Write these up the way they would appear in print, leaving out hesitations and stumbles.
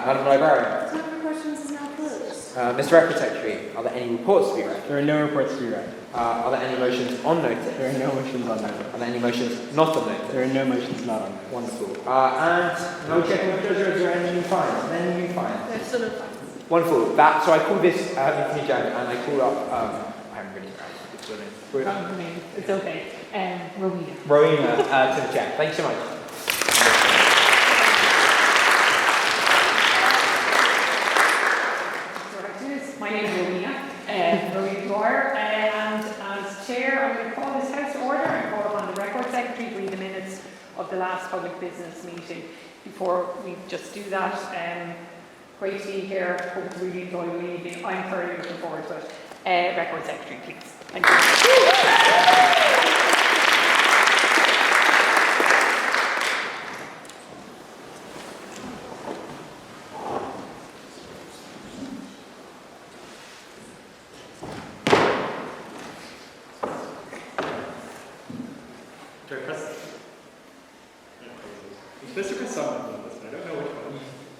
Madam Librarian. Time for questions is now closed. Mr. Record Secretary, are there any reports to be read? There are no reports to be read. Are there any motions on notice? There are no motions on notice. Are there any motions not on notice? There are no motions not on notice. Wonderful. And no checking with treasurer, is there any new fines? Any new fines? There's still no fines. Wonderful. So I call this Anthony Jang, and I call up, I haven't really found It's okay. Rowena. Rowena to the chat. Thanks so much. My name is Rowena Dwyer, and as chair, I'm going to call this House to order and call upon the Record Secretary to read the minutes of the last public business meeting. Before we just do that, great to be here. Hope you really enjoy the evening. I'm very looking forward to it. Record Secretary, please. Thank you.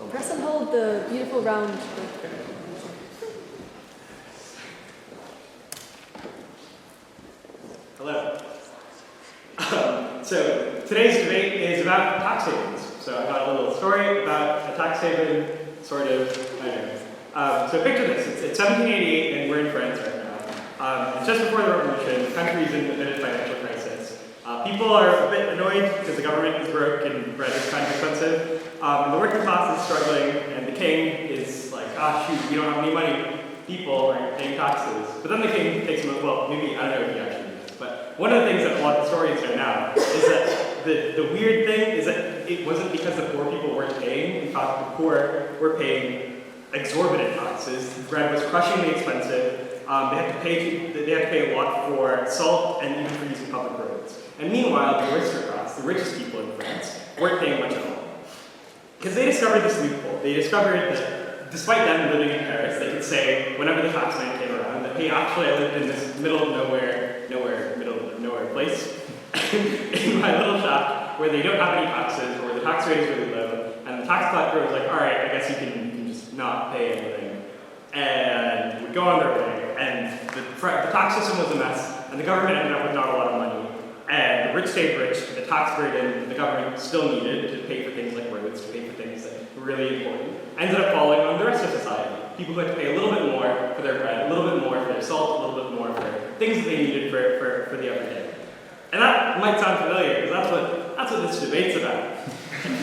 Press and hold the beautiful round. Hello. So today's debate is about tax havens. So I got a little story about a tax haven, sort of, I don't know. So picture this, it's 1788 and we're in France right now. It's just before the revolution, the country is in a bit of financial crisis. People are a bit annoyed because the government is broke and bread is kind of expensive. And the working class is struggling, and the king is like, shoot, we don't have any money. People aren't paying taxes. But then the king takes them, well, maybe, I don't know if he actually did this, but one of the things that a lot of historians know now is that the weird thing is that it wasn't because the poor people weren't paying. In fact, the poor were paying exorbitant taxes. Bread was crushingly expensive. They had to pay a lot for salt and even for using public roads. And meanwhile, the aristocrats, the richest people in France, weren't paying much at all. Because they discovered this loophole. They discovered that despite them living in Paris, they could say, whenever the taxman came around, that, hey, actually I lived in this middle of nowhere place, in my little shack, where they don't have any taxes, or where the tax rate is really low, and the tax collector was like, all right, I guess you can just not pay anything, and would go on their way, and the tax system was a mess, and the government ended up with not a lot of money. And the rich stayed rich, the tax burden the government still needed to pay for things like roads, to pay for things that were really important, ended up falling on the rest of society. People who had to pay a little bit more for their bread, a little bit more for their salt, a little bit more for things that they needed for the everyday. And that might sound familiar, because that's what this debate's about.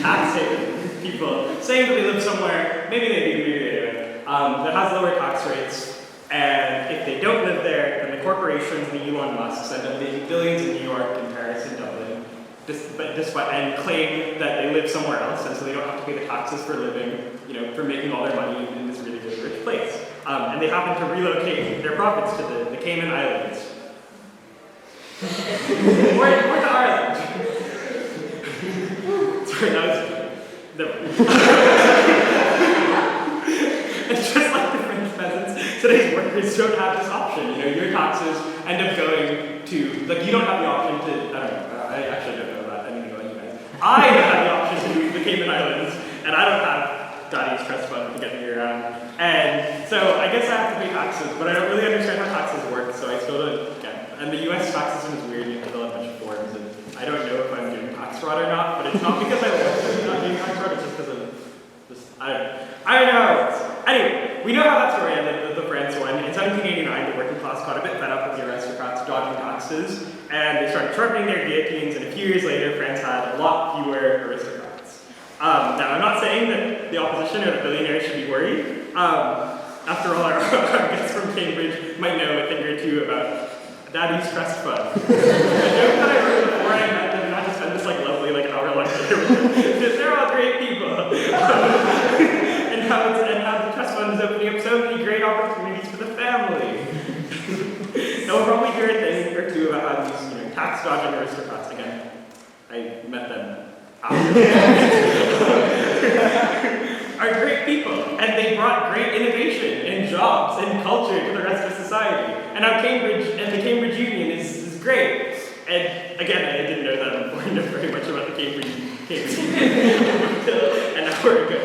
Tax haven people saying that they live somewhere, maybe they do, maybe they don't, that has lower tax rates. And if they don't live there, then the corporations and the Elon Musks end up making billions in New York and Paris and Dublin, and claim that they live somewhere else, and so they don't have to pay the taxes for living, for making all their money in this really, really rich place. And they happen to relocate their profits to the Cayman Islands. or to Ireland. Sorry, it's just like the French peasants. Today's workers don't have this option. Your taxes end up going to, you don't have the option to, I don't know, I actually don't know about anything about you guys. I don't have the option to move to the Cayman Islands, and I don't have Daddy's trust fund to get me around. And so I guess I have to pay taxes, but I don't really understand how taxes work, so I still don't get it. And the US tax system is weird, you have to fill out a bunch of forms, and I don't know if I'm doing tax fraud or not, but it's not because I want to not doing tax fraud, it's just because of this, I don't know. Anyway, we know how that story ended, the France one. In 1789, the working class got a bit fed up with the aristocrats dodging taxes, and they started sharpening their guillotines, and a few years later, France had a lot fewer aristocrats. Now, I'm not saying that the opposition or the billionaires should be worried. After all, our guests from Cambridge might know a thing or two about Daddy's trust fund. A joke that I wrote before I met them, and I just spent this lovely hour lecture. They're all great people. and how the trust fund is opening up so many great opportunities for the family. They'll probably hear a thing or two about how these tax dodging aristocrats, again, I met them are great people, and they brought great innovation and jobs and culture to the rest of society. And now Cambridge and the Cambridge Union is great. And again, I didn't know that before I know very much about the Cambridge Union until an hour ago.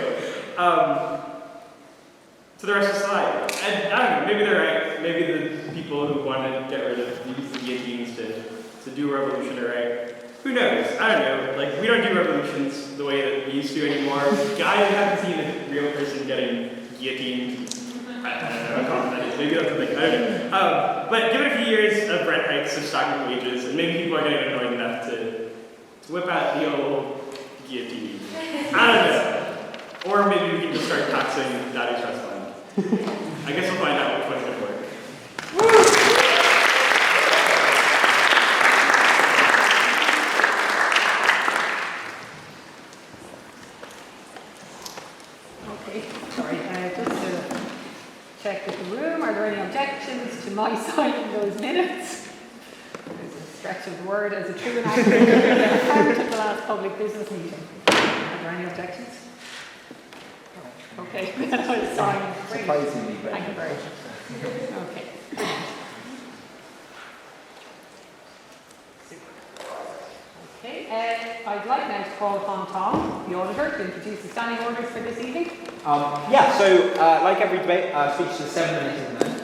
to the rest of society. And I don't know, maybe they're right. Maybe the people who want to get rid of use the guillotines to do a revolution are right. Who knows? I don't know. Like, we don't do revolutions the way that we used to anymore. I haven't seen a real person getting guillotined. I don't know how common that is. Maybe that's something. I don't know. But give it a few years of rent hikes, of stocking wages, and maybe people are getting annoyed enough to whip out the old guillotine. I don't know. Or maybe we can just start taxing Daddy's Trust Fund. I guess we'll find out which one's going to work. Okay, sorry, just to check with the room, are there any objections to my signing those minutes? There's a stretch of the word as a true and accurate account of the last public business meeting. Are there any objections? Okay, then I'll sign. Surprisingly, but Thank you very much. Okay. Okay, I'd like now to call upon Tom, the auditor, to introduce the standing orders for this evening. Yeah, so like every debate, speech is 7 minutes in the minute.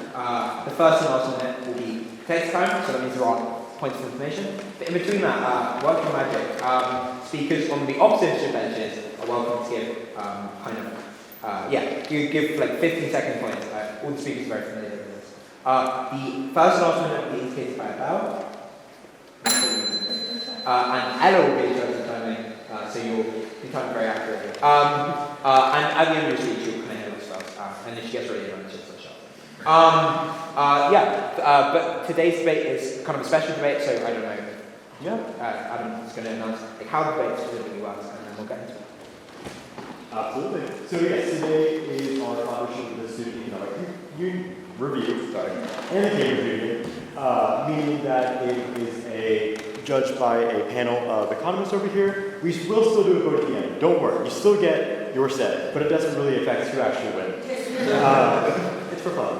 The first and last minute will be text time, so that means there are points of information. But in between that, working magic, speakers on the opposite benches are welcome to give give like 15-second points. All the speakers are very familiar with this. The first and last minute will be indicated by a bell. And Ella will be in charge of timing, so you'll be timed very accurately. And at the end of your speech, you'll kind of hear what's first. And if she gets ready to run, she'll start shouting. But today's debate is kind of a special debate, so I don't know. Yeah. Adam's going to announce like, how the debate specifically works, and then we'll get into it. Absolutely. So yes, today is our collaboration with the Student Economic Review, and the Cambridge Union, meaning that it is judged by a panel of economists over here. We will still do a vote at the end. Don't worry, you still get your say, but it doesn't really affect who actually wins. It's for fun.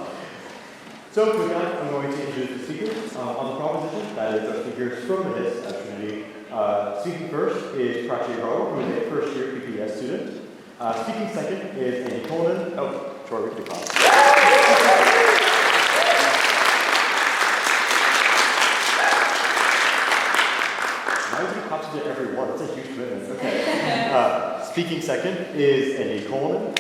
So with that, I'm going to introduce the speakers on the proposition. That is our speakers from the Hist community. Speaking first is Prachi Rao, who is a first-year PPS student. Speaking second is Andy Coleman. Oh, Troy, we can do claps. Why would you clap to everyone? That's a huge commitment. Okay. Speaking second is Andy Coleman.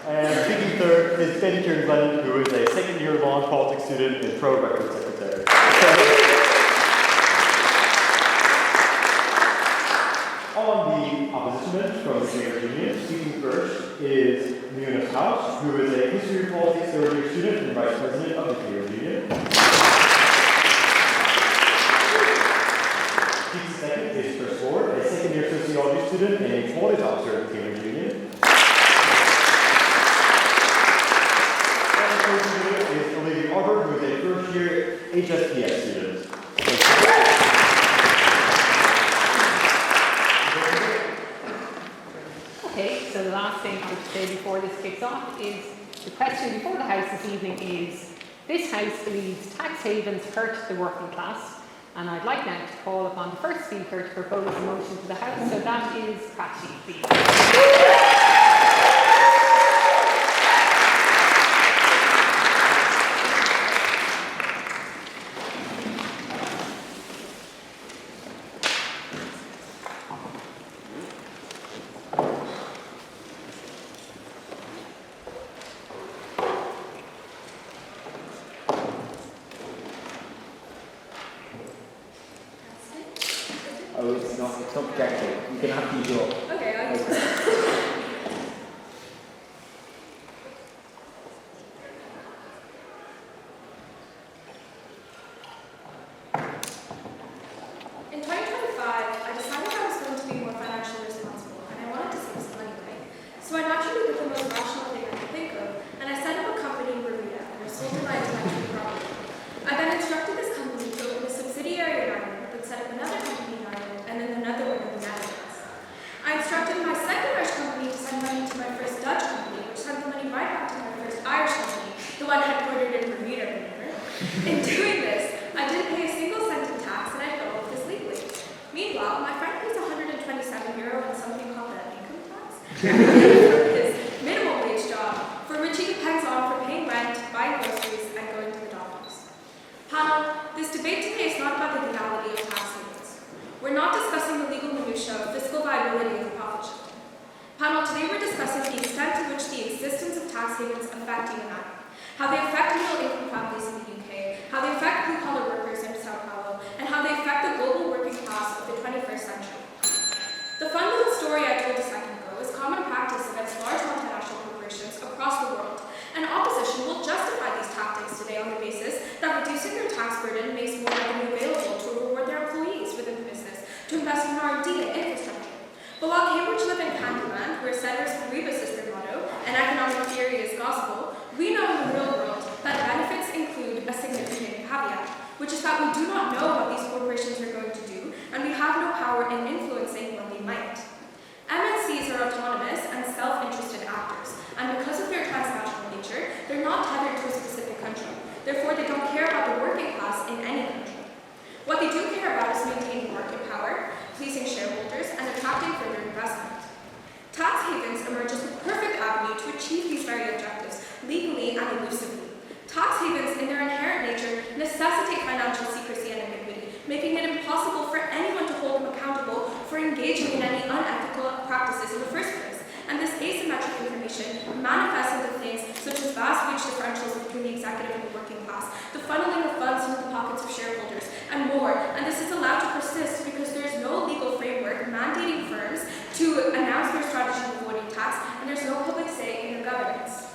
And speaking third is Benny Kieran-Glennon, who is a second-year long politics student and pro-record secretary. On the opposition bench from the Cambridge Union, speaking first is Leona Couch, who is a history and politics third-year student and vice president of the Cambridge Union. Speaking second is Chris Ford, a second-year sociology student and a qualities officer of the Cambridge Union. And the third is Olivia Arbor, who is a first-year HSPS student. Okay, so the last thing I would say before this kicks off is the question before the House this evening is, this House believes tax havens hurt the working class, and I'd like now to call upon the first speaker to propose a motion to the House, so that is Prachi, please. Oh, it's not projected. You're going to have to use your... Okay, I can In 2025, I decided I was going to be more financially responsible, and I wanted to save some money away. So I naturally did the most rational thing I could think of, and I set up a company in Bermuda, and I sold my intellectual property. I then instructed this company to open a subsidiary in Ireland, then set up another company in Ireland, and then another one in the Netherlands. I instructed my second Irish company to his minimum wage job, for which he depends on for paying rent, buying groceries, and going to the doctors. Panel, this debate today is not about the legality of tax havens. We're not discussing the legal minutiae of fiscal viability of profit shifting. Panel, today we're discussing the extent to which the existence of tax havens affect you and I, how they affect middle-income families in the UK, how they affect blue-collar workers in Sao Paulo, and how they affect the global working class of the 21st century. The fundamental story I told a second ago is common practice against large multinational corporations across the world, and opposition will justify these tactics today on the basis that reducing their tax burden makes more revenue available to reward their employees within the business, to invest in R&D and infrastructure. But while Cambridge live in Candyland, where Ceteris Paribus is their motto, and economic theory is gospel, we know in the real world that benefits include a significant caveat, which is that we do not know what these corporations are going to do, and we have no power in influencing what they might. MNCs are autonomous and self-interested actors, and because of their transnational nature, they're not tethered to a specific country. Therefore, they don't care about the working class in any country. What they do care about is maintaining market power, pleasing shareholders, and attracting further investment. Tax havens emerge as the perfect avenue to achieve these very objectives, legally and elusively. Tax havens, in their inherent nature, necessitate financial secrecy and ambiguity, making it impossible for anyone to hold them accountable for engaging in any unethical practices in the first place. And this asymmetric information manifests into things such as vast wage differentials between the executive and the working class, the funneling of funds into the pockets of shareholders, and more. And this is allowed to persist because there is no legal framework mandating firms to announce their strategy of avoiding tax, and there's no public say in their governance.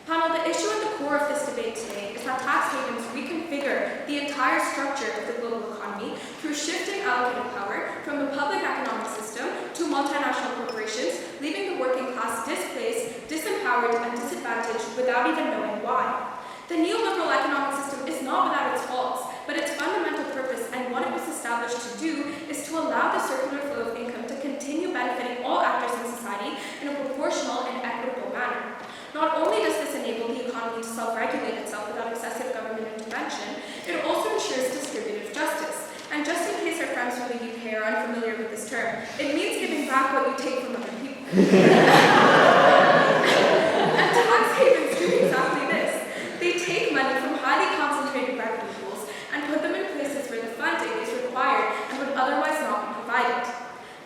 Panel, the issue at the core of this debate today is that tax havens reconfigure the entire structure of the global economy through shifting allocated power from the public economic system to multinational corporations, leaving the working class displaced, disempowered, and disadvantaged without even knowing why. The neoliberal economic system is not without its faults, but its fundamental purpose and what it was established to do is to allow the circular flow of income to continue benefiting all actors in society in a proportional and equitable manner. Not only does this enable the economy to self-regulate itself without excessive government intervention, it also ensures distributive justice. And just in case our friends from the UK are unfamiliar with this term, it means giving back what you take from other people. And tax havens do exactly this. They take money from highly concentrated revenue pools and put them in places where the funding is required and would otherwise not be provided.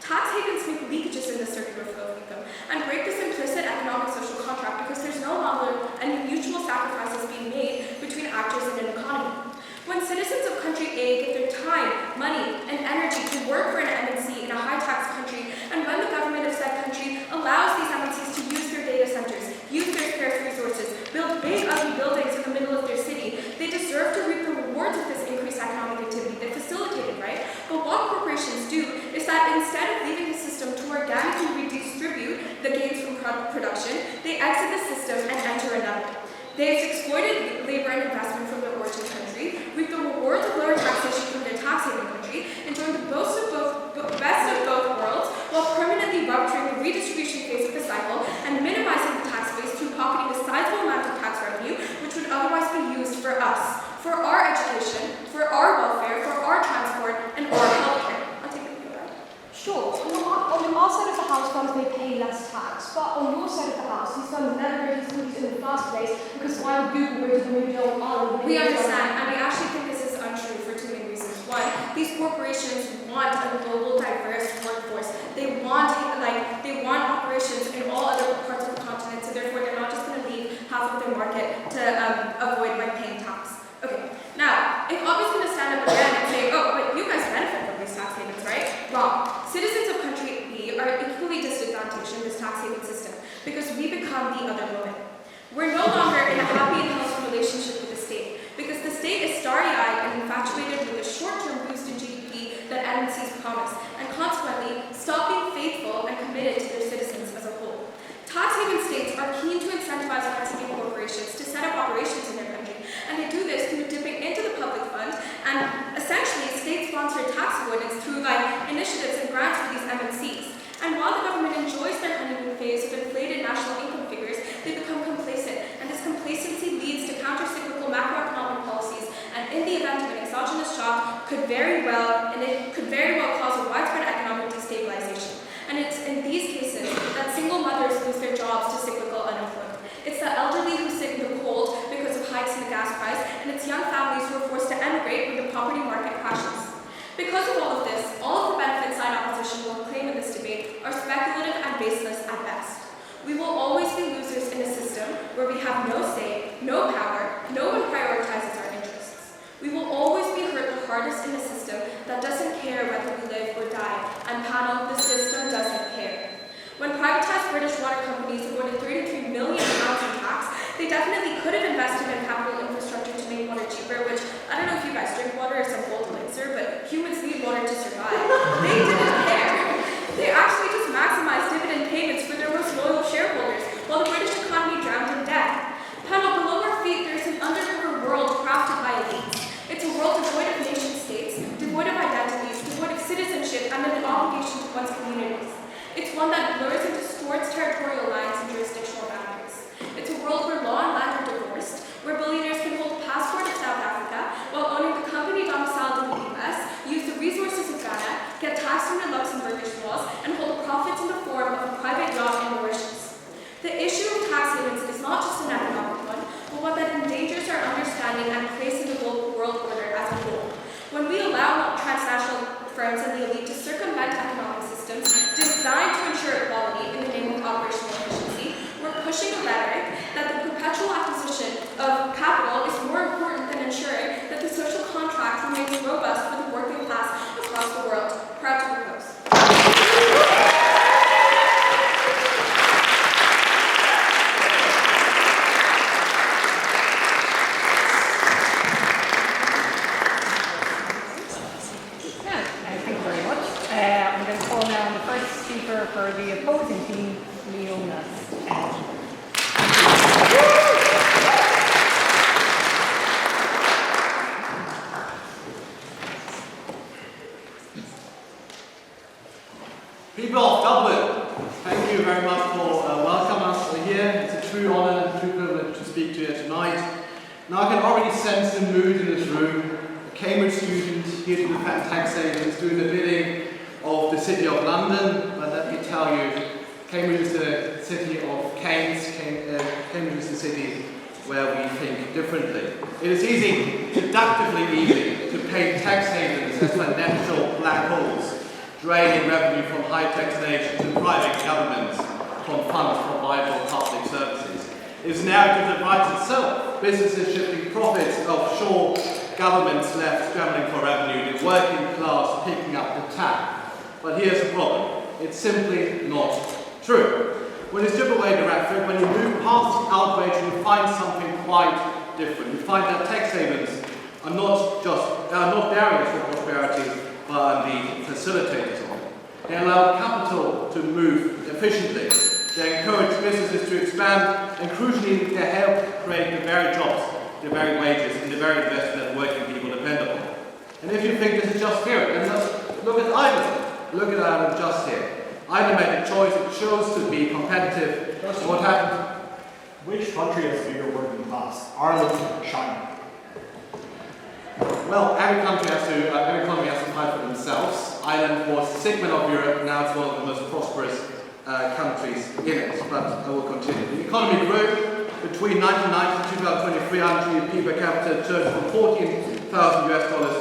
Tax havens make leakages in the circular flow of income and break this implicit economic social contract because there's no longer any mutual sacrifices being made between actors in an economy. When citizens of country A give their time, money, and energy to work for an MNC in a high-tax country, and when the government of said country allows these MNCs to use their data centers, use their scarce resources, build big, ugly buildings in the middle of their city, they deserve to reap the rewards of this increased economic activity they facilitated, right? But what corporations do is that instead of leaving the system to organically redistribute the gains from production, they exit the system and enter another. They've exploited labor and investment from their origin country, reap the rewards of lower taxation from their tax haven country, enjoying the best of both worlds, while permanently rupturing the redistribution phase of the cycle and minimizing the tax base through pocketing a sizable amount of tax revenue, which would otherwise be used for us, for our education, for our welfare, for our transport, and our healthcare. I'll take it from you, right? Sure, on our side of the house, firms may pay less tax, but on your side of the house, these firms never raised fees in the first place because why would Google raise the money on Ireland? We understand, and we actually think this is untrue for two main reasons. One, these corporations want a global, diverse workforce. They want operations in all other parts of the continent, so therefore they're not just going to leave half of their market to avoid by paying tax. Okay, now, if Obby's going to stand up again and say, oh, but you guys benefit from these tax havens, right? Wrong. Citizens of country B are equally disadvantaged in this tax haven system because we become the other woman. We're no longer in a happy and healthy relationship with the state because the state is starry-eyed and infatuated with the short-term boost in GDP that MNCs promise and consequently stop being faithful and committed to their citizens as a whole. Tax haven states are keen to incentivize rent-seeking corporations to set up operations in their country, and they do this through dipping into the public fund and essentially state-sponsored tax avoidance through initiatives and grants for these MNCs. And while the government enjoys their honeymoon phase of inflated national income figures, they become complacent, and this complacency leads to counter-cyclical macroeconomic policies, and in the event of an exogenous shock, could very well cause a widespread emigrate when the property market crashes. Because of all of this, all of the benefits side opposition will claim in this debate are speculative and baseless at best. We will always be losers in a system where we have no say, no power, no one prioritizes our interests. We will always be hurt the hardest in a system that doesn't care whether we live or die, and panel, the system doesn't care. When privatized British water companies avoided £33 million in tax, they definitely could have invested in capital infrastructure to make water cheaper, which, I don't know if you guys drink water or some old elixir, but humans need water to survive. They didn't care. They actually just maximized dividend payments for their most loyal shareholders, while the British economy drowned in debt. Panel, below our feet, there's an undercover world crafted by elites. It's a world devoid of nation states, devoid of identities, devoid of citizenship, and an obligation to one's communities. It's one that blurs and distorts territorial lines and jurisdictional boundaries. It's a world where law and land are divorced, where billionaires can hold the passport of South Africa while owning the company domiciled in the US, use the resources of Ghana, get taxed under Luxembourgish laws, and hold the profits in the form of a private yacht in Mauritius. The issue of tax havens is not just an economic one, but one that endangers our understanding and place in the global world order as a whole. When we allow transnational firms and the elite to circumvent economic systems designed to ensure equality in the name of operational efficiency, we're pushing a rhetoric that the perpetual acquisition of capital is more important than ensuring that the social contract remains robust for the working class across the world. Proud to propose. Thank you very much. I'm going to call now on the first speaker for the opposing team, Leona's. People of Dublin, thank you very much for welcoming us here. It's a true honour and true privilege to speak to you tonight. Now I can already sense the mood in this room. A Cambridge student here to defend tax havens doing the bidding of the City of London, but let me tell you, Cambridge is the city of Keynes. Cambridge is the city where we think differently. It is easy, seductively easy, to paint tax havens as financial black holes, draining revenue from high-tax nations and private governments from funds for vital public services. Its narrative that writes itself, businesses shifting profits offshore, governments left scrambling for revenue, the working class picking up the tab. But here's the problem. It's simply not true. When you strip away the rhetoric, when you move past the outrage, you find something quite different. You find that tax havens are not barriers for prosperity, but are the facilitators of it. They allow capital to move efficiently. They encourage businesses to expand, and crucially, they help create the very jobs, the very wages, and the very investment that working people depend upon. And if you think this is just here, then let's look at Ireland. Look at Ireland just here. Ireland made a choice, it chose to be competitive. And what happened? Which country has bigger working class? Ireland or China? Well, every economy has to fight for themselves. Ireland was a segment of Europe, now it's one of the most prosperous countries in it, but I will continue. The economy grew between 1990 and 2023. Ireland GDP per capita surged from $14,000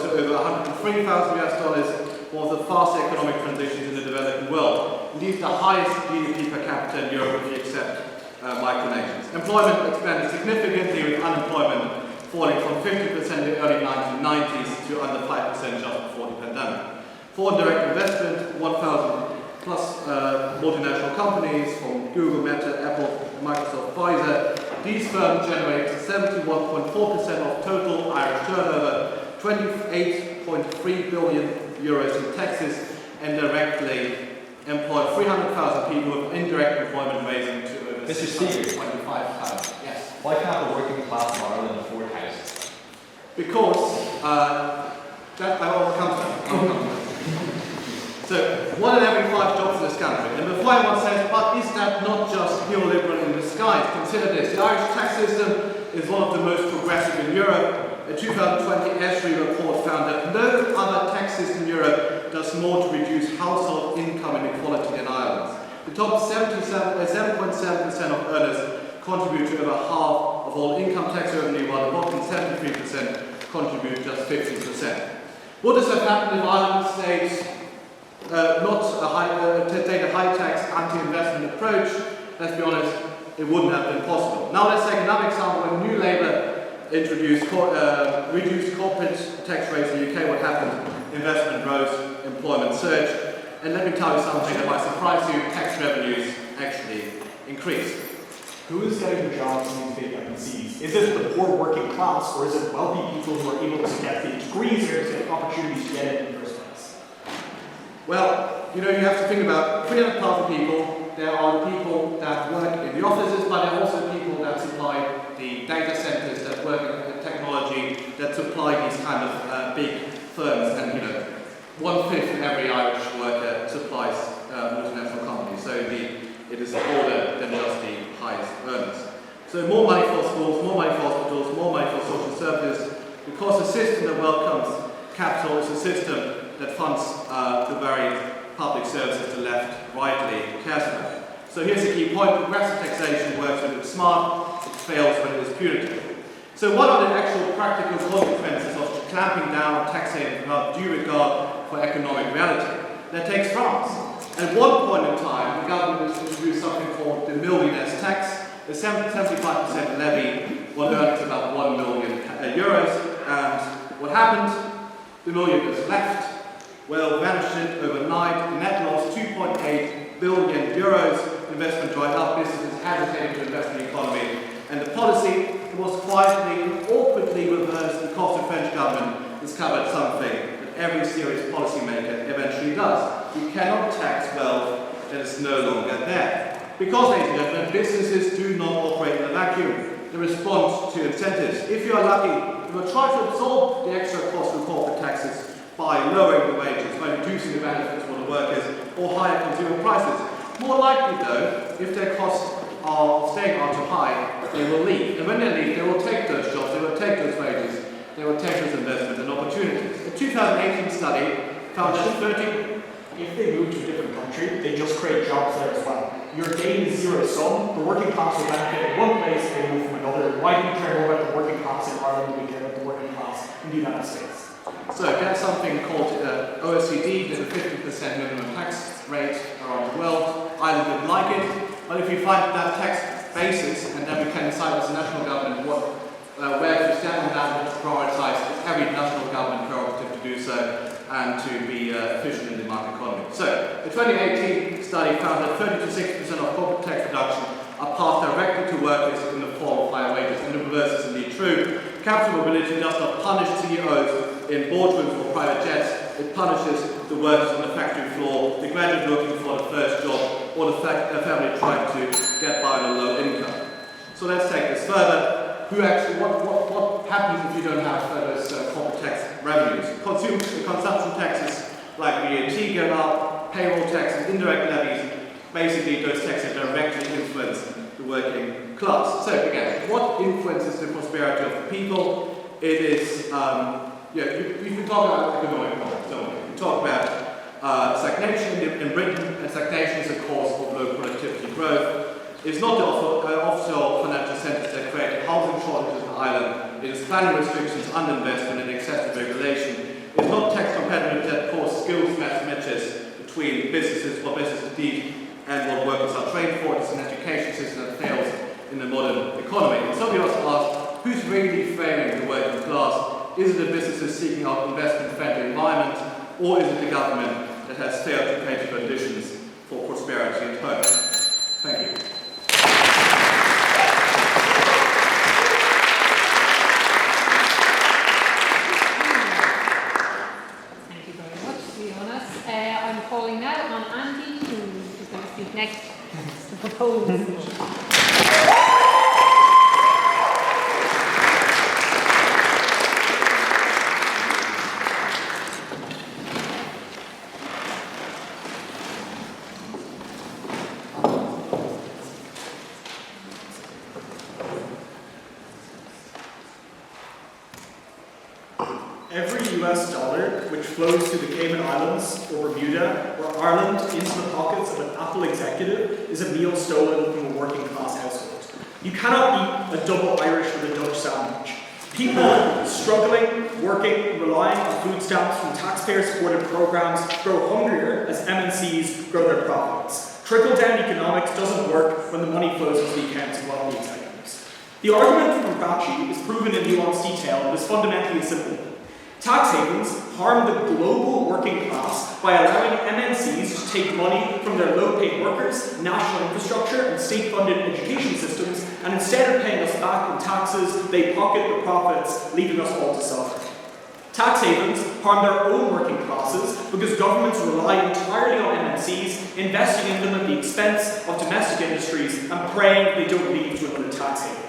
to over $103,000, one of the fastest economic transitions in the developing world. Indeed, the highest GDP per capita in Europe if you accept micronations. Employment expanded significantly, with unemployment falling from 50% in the early 1990s to under 5% just before the pandemic. Foreign direct investment, 1,000 plus multinational companies from Google, Meta, Apple, Microsoft, Pfizer. These firms generate 71.4% of total Irish turnover, 28.3 billion euros in taxes, and directly employ 300,000 people with indirect employment raising to over 625,000. Yes. Why can't the working class of Ireland afford houses? Because that I will come to. So 1 in every 5 jobs in this country. And before anyone says, but is that not just neoliberal in disguise? Consider this. The Irish tax system is one of the most progressive in Europe. A 2020 ESRI report found that no other tax system in Europe does more to reduce household income inequality than Ireland's. The top 7.7% of earners contribute to over half of all income tax revenue, while the bottom 73% contribute just 15%. Would this have happened if Ireland stayed take a high tax anti-investment approach? Let's be honest, it wouldn't have been possible. Now let's take another example. When New Labour introduced reduced corporate tax rates in the UK, what happened? Investment rose, employment surged, and let me tell you something that might surprise you, tax revenues actually increased. Who is getting the jobs in these big MNCs? Is it the poor working class, or is it wealthy people who are able to get the degrees or to get opportunities to get it in the first place? Well, you have to think about 300,000 people. There are the people that work in the offices, but there are also people that supply the data centers, that work in technology, that supply these kind of big firms. And 1/5 of every Irish worker supplies multinational companies. So it is broader than just the highest earners. So more money for schools, more money for hospitals, more money for social services, because the system that welcomes capital is a system that funds the very public services the left rightly cares about. So here's the key point: progressive taxation works when it's smart, it fails when it is punitive. So what are the actual practical consequences of clamping down on taxation without due regard for economic reality? That takes France. At one point in time, the government introduced something called the millionaire's tax, a 75% levy on earnings about 1 million euros. And what happened? The millionaires left. Well, vanished it overnight. The net loss, 2.8 billion euros. Investment dried up. Businesses hesitated to invest in the economy. And the policy was quietly and awkwardly reversed because the French government discovered something that every serious policymaker eventually does. You cannot tax wealth that is no longer there. Because, ladies and gentlemen, businesses do not operate in a vacuum. They respond to incentives. If you are lucky, you will try to absorb the extra cost of corporate taxes by lowering the wages, by reducing the benefits for the workers, or higher consumer prices. More likely, though, if their costs are staying on too high, they will leave. And when they leave, they will take those jobs, they will take those wages, they will take those investments and opportunities. A 2018 study found that if they move to a different country, they just create jobs there as well. Your gain is zero sum. The working class will benefit in one place, they move from another. Why do we care more about the working class in Ireland than we care about the working class in the United States? So that's something called OECD. There's a 50% minimum tax rate around the world. Ireland didn't like it, but if you find that tax basis, and then we can decide as a national government where to stand on that and to prioritise every national government prerogative to do so and to be efficient in the market economy. So, the 2018 study found that 30 to 60% of corporate tax reduction are passed directly to workers in the form of higher wages, and the reverse is indeed true. Capital mobility does not punish CEOs in boardrooms or private jets, it punishes the workers on the factory floor, the graduate looking for the first job, or the family trying to get by on a low income. So let's take this further. What happens if you don't have those corporate tax revenues? Consumption taxes like VAT go up, payroll taxes, indirect levies, basically those taxes directly influence the working class. So again, what influences the prosperity of the people? It is, you can talk about economic problems, don't we? You talk about stagnation in Britain, and stagnation is a cause of low productivity growth. It's not the offshore financial centres that create housing shortages in Ireland. It is planning restrictions, underinvestment and excessive regulation. It's not tax competitiveness that cause skills mismatches between businesses, what businesses need and what workers are trained for. It's an education system that fails in the modern economy. And somebody else asked, who's really failing the working class? Is it the businesses seeking out investment-friendly environment, or is it the government that has failed to create the conditions for prosperity at home? Thank you. I'm calling now on Andy, who is going to speak next to propose the motion. Every US dollar which flows to the Cayman Islands or Bermuda or Ireland into the pockets of an Apple executive is a meal stolen from a working class household. You cannot eat a double Irish with a Dutch sandwich. People struggling working and relying on food stamps from taxpayer-supported programs grow hungrier as MNCs grow their profits. Trickle-down economics doesn't work when the money flows into the accounts of wealthy executives. The argument from Rachi is proven in nuanced detail and is fundamentally simple. Tax havens harm the global working class by allowing MNCs to take money from their low-paid workers, national infrastructure, and state-funded education systems, and instead of paying us back in taxes, they pocket the profits, leaving us all to suffer. Tax havens harm their own working classes because governments rely entirely on MNCs, investing in them at the expense of domestic industries and praying they don't lead to another tax haven.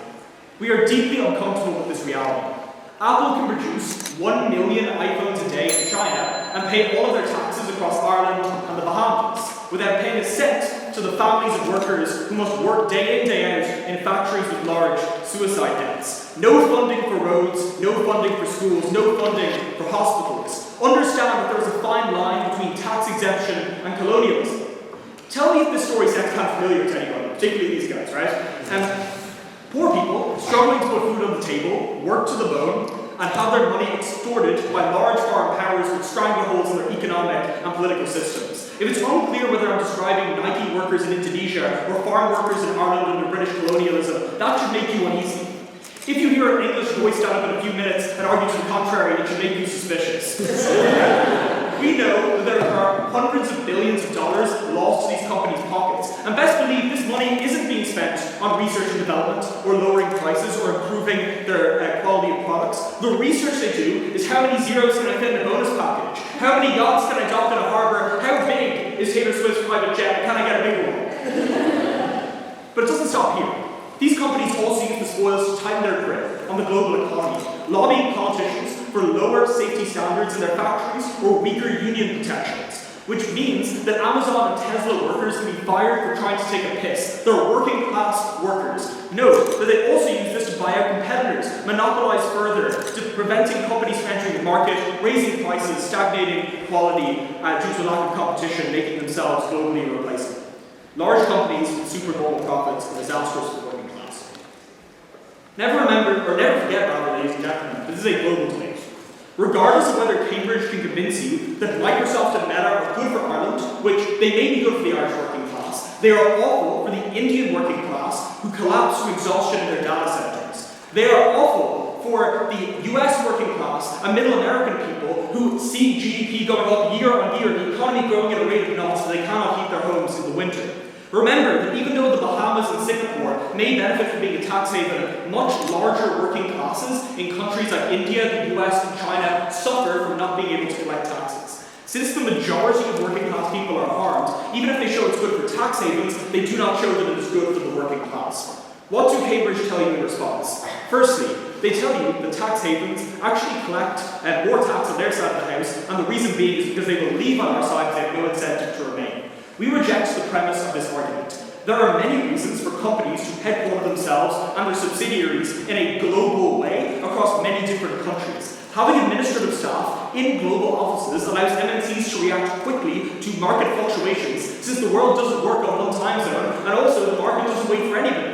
We are deeply uncomfortable with this reality. Apple can produce 1 million iPhones a day in China and pay all of their taxes across Ireland and the Bahamas without paying a cent to the families of workers who must work day in, day out in factories with large suicide deaths. No funding for roads, no funding for schools, no funding for hospitals. Understand that there is a fine line between tax exemption and colonialism. Tell me if this story sounds kind of familiar to anyone, particularly these guys, right? Poor people, struggling to put food on the table, work to the bone, and have their money extorted by large foreign powers with strangleholds in their economic and political systems. If it's unclear whether I'm describing Nike workers in Indonesia or farm workers in Ireland under British colonialism, that should make you uneasy. If you hear an English voice stand up in a few minutes and argue to the contrary, it should make you suspicious. We know that there are hundreds of billions of dollars lost to these companies' pockets, and best believe this money isn't being spent on research and development, or lowering prices, or improving their quality of products. The research they do is how many zeros can I fit in a bonus package? How many yachts can I dock in a harbour? How big is Taylor Swift's private jet? Can I get a bigger one? But it doesn't stop here. These companies also use the spoils to tighten their grip on the global economy, lobbying politicians for lower safety standards in their factories or weaker union protections, which means that Amazon and Tesla workers can be fired for trying to take a piss. They're working class workers. Note that they also use this to buy out competitors, monopolize further, preventing companies from entering the market, raising prices, stagnating quality due to a lack of competition, making themselves globally irreplaceable. Large companies with supernormal profits are disastrous for the working class. Never forget, ladies and gentlemen, this is a global debate. Regardless of whether Cambridge can convince you that Microsoft and Meta are good for Ireland, which they may be good for the Irish working class, they are awful for the Indian working class who collapse to exhaustion in their data centers. They are awful for the US working class and middle American people who see GDP going up year on year, the economy growing at a rate of knots so they cannot heat their homes in the winter. Remember that even though the Bahamas and Singapore may benefit from being a tax haven, much larger working classes in countries like India, the US, and China suffer from not being able to collect taxes. Since the majority of working class people are harmed, even if they show it's good for tax havens, they do not show that it is good for the working class. What do Cambridge tell you in response? Firstly, they tell you that tax havens actually collect more tax on their side of the house, and the reason being is because they will leave on our side because they have no incentive to remain. We reject the premise of this argument. There are many reasons for companies to headquarter themselves and their subsidiaries in a global way across many different countries. Having administrative staff in global offices allows MNCs to react quickly to market fluctuations, since the world doesn't work on one time zone, and also the market doesn't wait for anybody.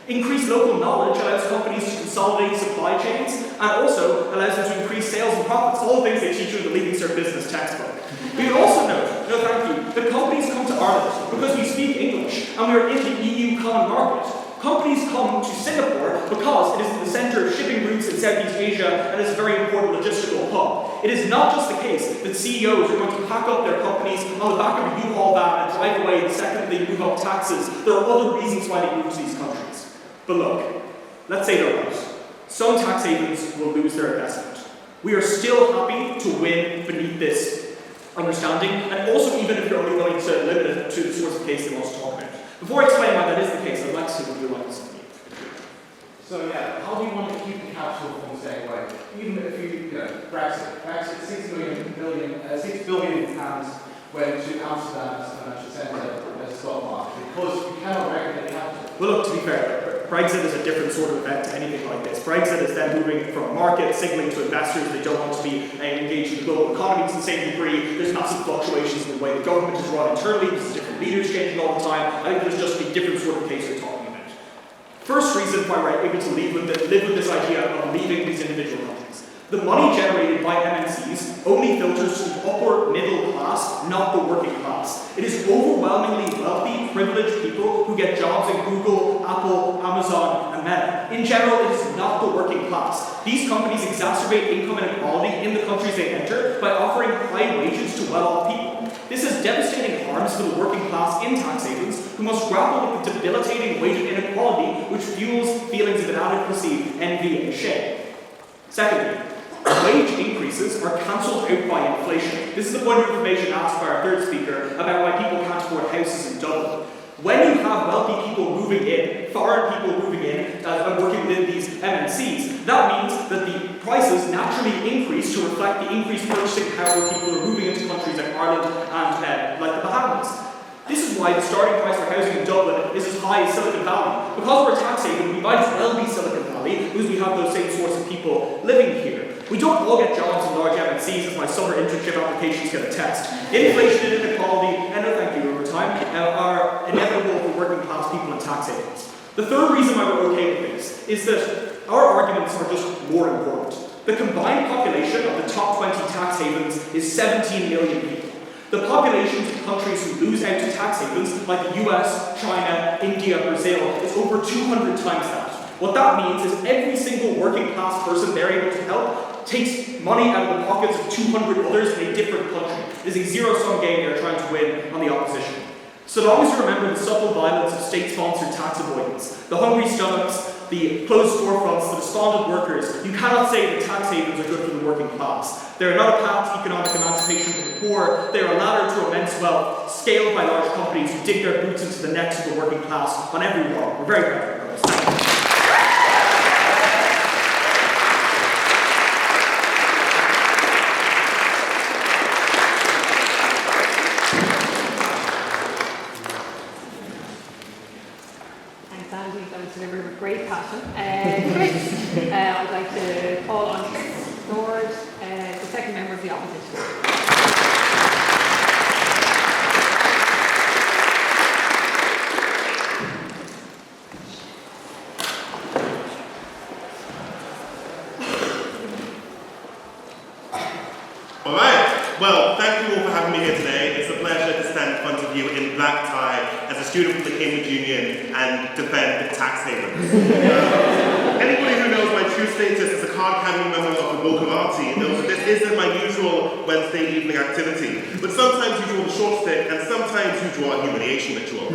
Increased local knowledge allows companies to consolidate supply chains, and also allows them to increase sales and profits, all the things they teach you in the Leading Cert Business textbook. We also note, that companies come to Ireland because we speak English and we are in the EU common market. Companies come to Singapore because it is in the centre of shipping routes in Southeast Asia and is a very important logistical hub. It is not just the case that CEOs are going to pack up their companies on the back of a U-Haul van and drive away the second they move up taxes. There are other reasons why they move to these countries. But look, let's say they're right. Some tax havens will lose their investment. We are still happy to win beneath this understanding, and also even if you're only going to limit it to the sorts of case they want to talk about. Before I explain why that is the case, I'd like to see what you like to see. So yeah, how do you want to keep the capital from staying away? Even if Brexit, 6 billion pounds went to Amsterdam as a financial centre as a stock market because you cannot regulate capital. Well, look, to be fair, Brexit is a different sort of event to anything like this. Brexit is then moving from a market, signaling to investors they don't want to be engaged in the global economy to the same degree. There's massive fluctuations in the way the government is run internally. There's different leaders changing all the time. I think there's just a different sort of case we're talking about. First reason why we're able to live with this idea of leaving these individual countries. The money generated by MNCs only filters to the upper middle class, not the working class. It is overwhelmingly wealthy, privileged people who get jobs in Google, Apple, Amazon, and Meta. In general, it is not the working class. These companies exacerbate income inequality in the countries they enter by offering high wages to well-off people. This has devastating harms for the working class in tax havens, who must grapple with the debilitating wage inequality which fuels feelings of inadequacy, envy, and shame. Secondly, wage increases are cancelled out by inflation. This is the point of information asked by our third speaker about why people can't afford houses in Dublin. When you have wealthy people moving in, foreign people moving in, and working within these MNCs, that means that the prices naturally increase to reflect the increased purchasing power of people who are moving into countries like Ireland and like the Bahamas. This is why the starting price for housing in Dublin is as high as Silicon Valley. Because we're a tax haven, we might as well be Silicon Valley, because we have those same sorts of people living here. We don't all get jobs in large MNCs, as my summer internship applications can attest. Inflation and inequality, and no thank you over time, are inevitable for working class people in tax havens. The third reason why we're okay with this is that our arguments are just more important. The combined population of the top 20 tax havens is 17 million people. The populations of countries who lose out to tax havens, like the US, China, India, Brazil, is over 200 times that. What that means is every single working class person they're able to help takes money out of the pockets of 200 others in a different country. It is a zero-sum game they're trying to win on the opposition. So long as you remember the subtle violence of state-sponsored tax avoidance, the hungry stomachs, the closed storefronts, the despondent workers, you cannot say that tax havens are good for the working class. They are not a path to economic emancipation for the poor. They are a ladder to immense wealth, scaled by large companies who dig their boots into the necks of the working class on every wall. We're very proud of those. Delivered with great passion. I'd like to call on Lord, the second member of the opposition. All right. Well, thank you all for having me here today. It's a pleasure to stand in front of you in black tie as a student from the Cambridge Union and defend the tax havens. Anybody who knows my true status as a card-carrying member of the Bokarati knows that this isn't my usual Wednesday evening activity. But sometimes you draw the short stick and sometimes you draw a humiliation ritual.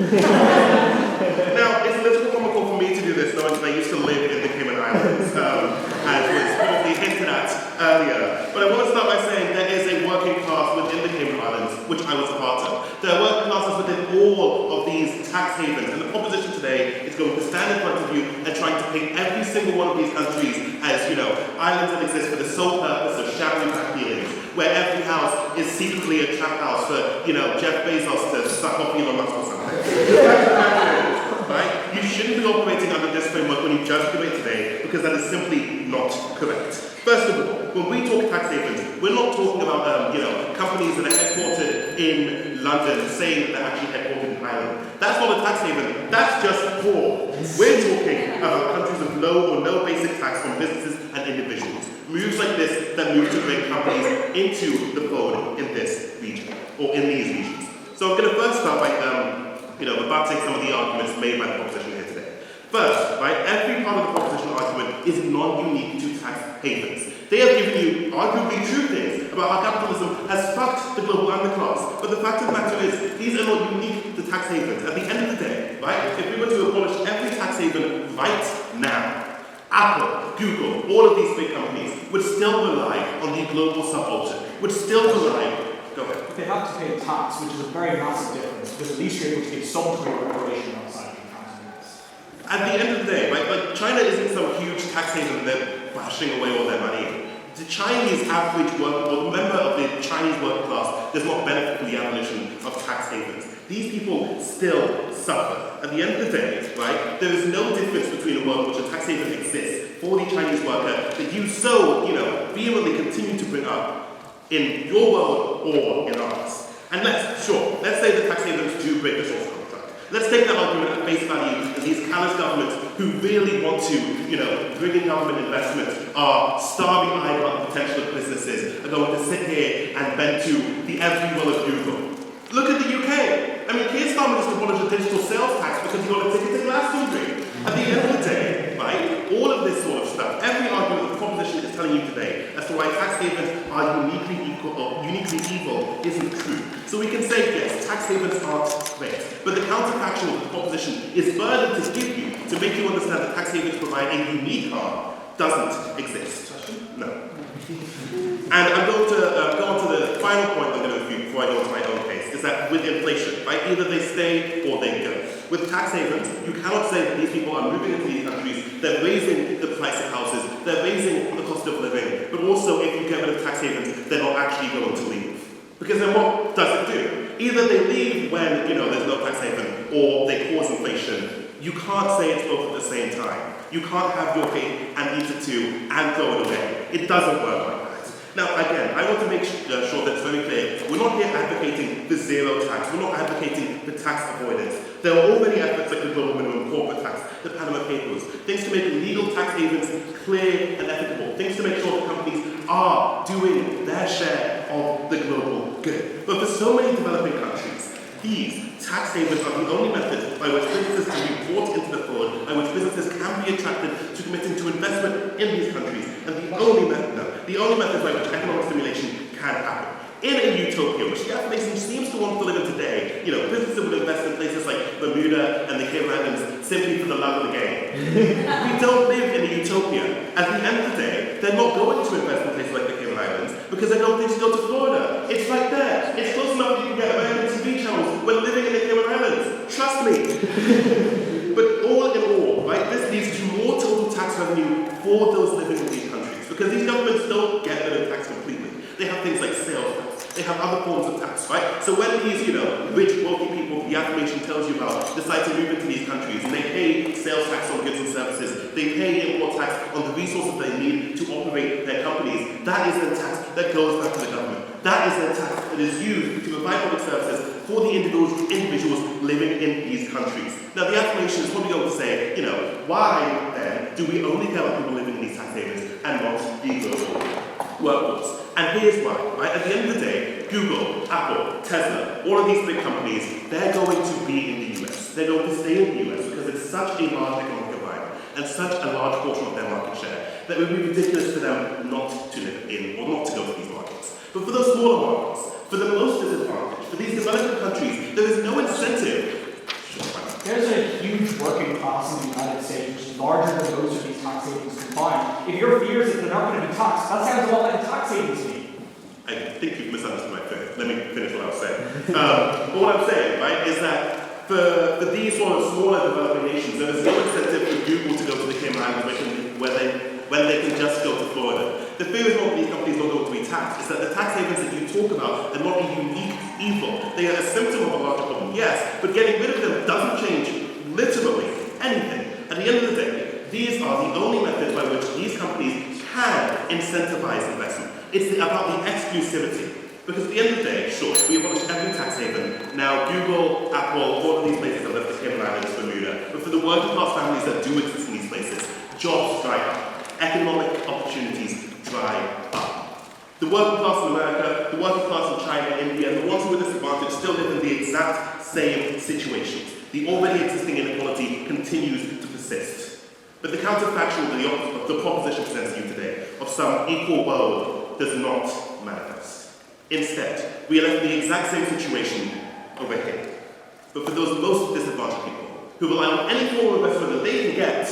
Now, it's a little comical for me to do this knowing that I used to live in the Cayman Islands, as was probably hinted at earlier. But I want to start by saying there is a working class within the Cayman Islands, which I was a part of. There are working classes within all of these tax havens, and the proposition today is going to stand in front of you and trying to paint every single one of these countries as, islands that exist for the sole purpose of showering back feelings, where every house is secretly a trap house for, Jeff Bezos to suck off Elon Musk or something. Right? You shouldn't be operating under this framework when you judge debate today, because that is simply not correct. First of all, when we talk tax havens, we're not talking about companies that are headquartered in London saying that they're actually headquartered in Ireland. That's not a tax haven, that's just poor. We're talking about countries with low or no basic tax on businesses and individuals. Moves like this that move to bring companies into the fold in this region, or in these regions. So I'm going to first start by rebutting some of the arguments made by the proposition here today. First, right, every part of the proposition argument is non-unique to tax havens. They have given you arguably true things about how capitalism has fucked the global underclass. But the fact of the matter is, these are not unique to tax havens. At the end of the day, right, if we were to abolish every tax haven right now, Apple, Google, all of these big companies would still rely on the global subculture, would still rely. Go ahead. But they have to pay a tax, which is a very massive difference, because at least you're able to get some degree of regulation outside the tax. At the end of the day, right, like China isn't some huge tax haven that they're bashing away all their money. The Chinese average the member of the Chinese working class does not benefit from the abolition of tax havens. These people still suffer. At the end of the day, right, there is no difference between a world in which a tax haven exists for the Chinese worker that you so, vehemently continue to bring up in your world or in ours. And let's say the tax havens do break the social contract. Let's take that argument at face value that these callous governments who really want to, bring in government investment are starry-eyed about the potential of businesses, are going to sit here and bend to the every will of Google. Look at the UK. I mean, Keir Starmer just abolished the digital sales tax because he got a ticket to Glastonbury. At the end of the day, right, all of this sort of stuff, every argument the proposition is telling you today as to why tax havens are uniquely evil isn't true. So we can say, yes, tax havens aren't great, but the counterfactual of the proposition is burdened to give you to make you understand that tax havens provide a unique harm doesn't exist. No. And I'm going to go on to the final point I'm going to review before I go into my own case, is that with inflation, right, either they stay or they go. With tax havens, you cannot say that these people are moving into these countries, they're raising the price of houses, they're raising the cost of living, but also if you get rid of tax havens, they're not actually going to leave. Because then what does it do? Either they leave when, there's no tax haven, or they cause inflation. You can't say it's both at the same time. You can't have your cake and eat it too and throw it away. It doesn't work like that. Now, again, I want to make sure that it's very clear. We're not here advocating for zero tax. We're not advocating for tax avoidance. There are already efforts like the global minimum corporate tax, the Panama Papers, things to make legal tax havens clear and equitable, things to make sure that companies are doing their share of the global good. But for so many developing countries, these tax havens are the only method by which businesses can be brought into the fold, by which businesses can be attracted to committing to investment in these countries, and the only method by which economic stimulation can happen. In a utopia, which the affirmation seems to want to live in today, businesses would invest in places like Bermuda and the Cayman Islands simply for the love of the game. We don't live in a utopia. At the end of the day, they're not going to invest in places like the Cayman Islands because they don't need to go to Florida. It's right there. It's close enough that you can get American TV channels when living in the Cayman Islands. Trust me. But all in all, right, this leads to more total tax revenue for those living in these countries because these governments don't get rid of tax completely. They have things like sales tax. They have other forms of tax, right? So when these, rich, wealthy people the affirmation tells you about decide to move into these countries and they pay sales tax on goods and services, they pay import tax on the resources they need to operate their companies, that is the tax that goes back to the government. That is the tax that is used to provide public services for the individuals living in these countries. Now the affirmation is probably going to say, why then do we only care about people living in these tax havens and not the global workforce? And here's why, right? At the end of the day, Google, Apple, Tesla, all of these big companies, they're going to be in the US. They're going to stay in the US because it's such a large economic environment and such a large portion of their market share that it would be ridiculous for them not to live in or not to go to these markets. But for those smaller markets, for the most disadvantaged, for these developing countries, there is no incentive. There's a huge working class in the United States, which is larger than most of these tax havens combined. If your fear is that they're not going to be taxed, that sounds a lot like a tax havens to me. I think you've misunderstood my point. Let me finish what I was saying. But what I'm saying, right, is that for these sort of smaller developing nations, there is no incentive for Google to go to the Cayman Islands when they can just go to Florida. The fear is not that these companies don't go to be taxed, it's that the tax havens that you talk about are not a unique evil. They are a symptom of a larger problem, yes, but getting rid of them doesn't change literally anything. At the end of the day, these are the only methods by which these companies can incentivize investment. It's about the exclusivity. Because at the end of the day, sure, we abolished every tax haven. Now, Google, Apple, all of these places have left the Cayman Islands, Bermuda. But for the working class families that do exist in these places, jobs dry up. Economic opportunities dry up. The working class in America, the working class in China, India, and the ones who are disadvantaged still live in the exact same situations. The already existing inequality continues to persist. But the counterfactual of the proposition presents to you today of some equal world does not manifest. Instead, we are left in the exact same situation over here. But for those most disadvantaged people who rely on any form of investment that they can get,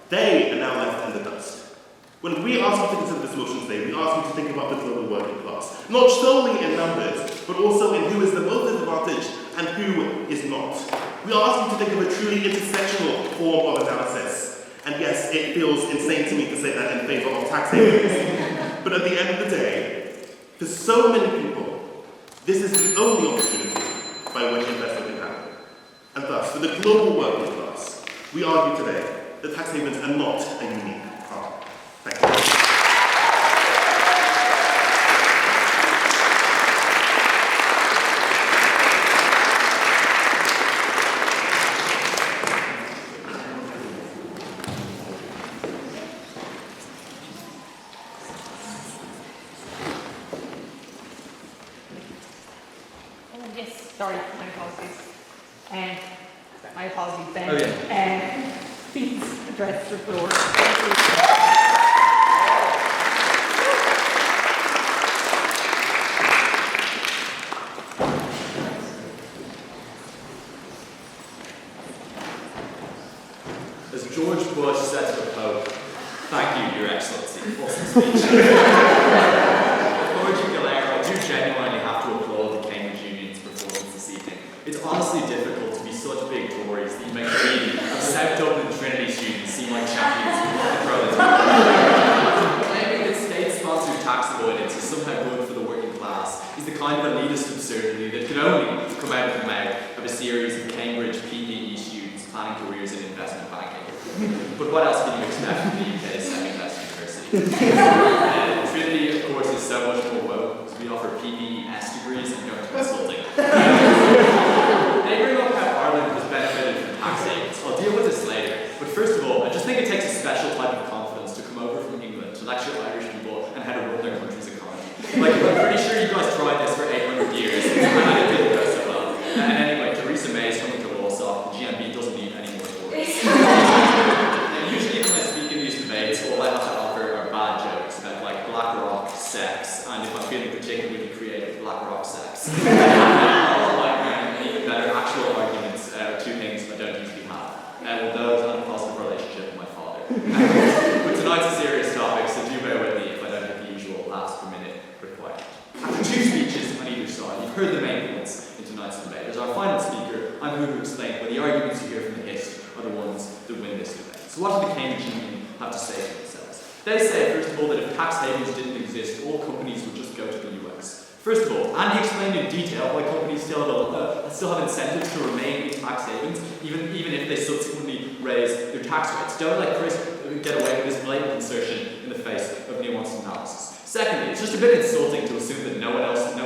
they are now left in the dust. When we ask you to consider this motion today, we ask you to think about the global working class, not solely in numbers, but also in who is the most disadvantaged and who is not. We ask you to think of a truly intersectional form of analysis. And yes, it feels insane to me to say that in favour of tax havens. But at the end of the day, for so many people, this is the only opportunity by which investment can happen. And thus, for the global working class, we argue today that tax havens are not a unique harm. Thank you. My apologies, Ben. Oh, yeah. Please address the floor. Thank you. As George Bush said to the Pope, "Thank you, Your Excellency." Awesome speech. Before you I do genuinely have to applaud the Cambridge Union's performance this evening. It's honestly difficult to be such big Tories that you make me, of South Dublin Trinity students, seem like champions of the proletariat. Claiming that state-sponsored tax avoidance is somehow good for the working class is the kind of elitist absurdity that can only come out of the mouth of a series of Cambridge PPE students planning careers in investment banking. But what else can you expect from the UK's second-best university? Trinity, of course, is so much more woke, because we offer PPES degrees and go into consulting. They bring up how Ireland has benefited from tax havens. I'll deal with this later. But first of all, I just think it takes a special type of confidence to come over from England to lecture Irish people on how to run their country's economy. Like, I'm pretty sure you guys tried this for 800 years, and it didn't go so well. And anyway, Theresa May's coming to Warsaw. The GMB doesn't need any more Tories. Usually when I speak in these debates, all I have to offer are bad jokes about like black rock sex, and if I'm feeling particularly creative, black rock sex. Even better actual arguments are two things I don't usually have. With those and a positive relationship with my father. But tonight's a serious topic, so do bear with me if I don't get the usual laughs per minute required. After two speeches on either side, you've heard the main points in tonight's debate. As our final speaker, I'm here to explain why the arguments you hear from the Hist are the ones that win this debate. So what do the Cambridge Union have to say for themselves? They say, first of all, that if tax havens didn't exist, all companies would just go to the US. First of all, Andy explained in detail why companies still have incentives to remain in tax havens, even if they subsequently raise their tax rates. Don't let Chris get away with this blatant insertion in the face of nuanced analysis. Secondly, it's just a bit insulting to assume that nowhere else in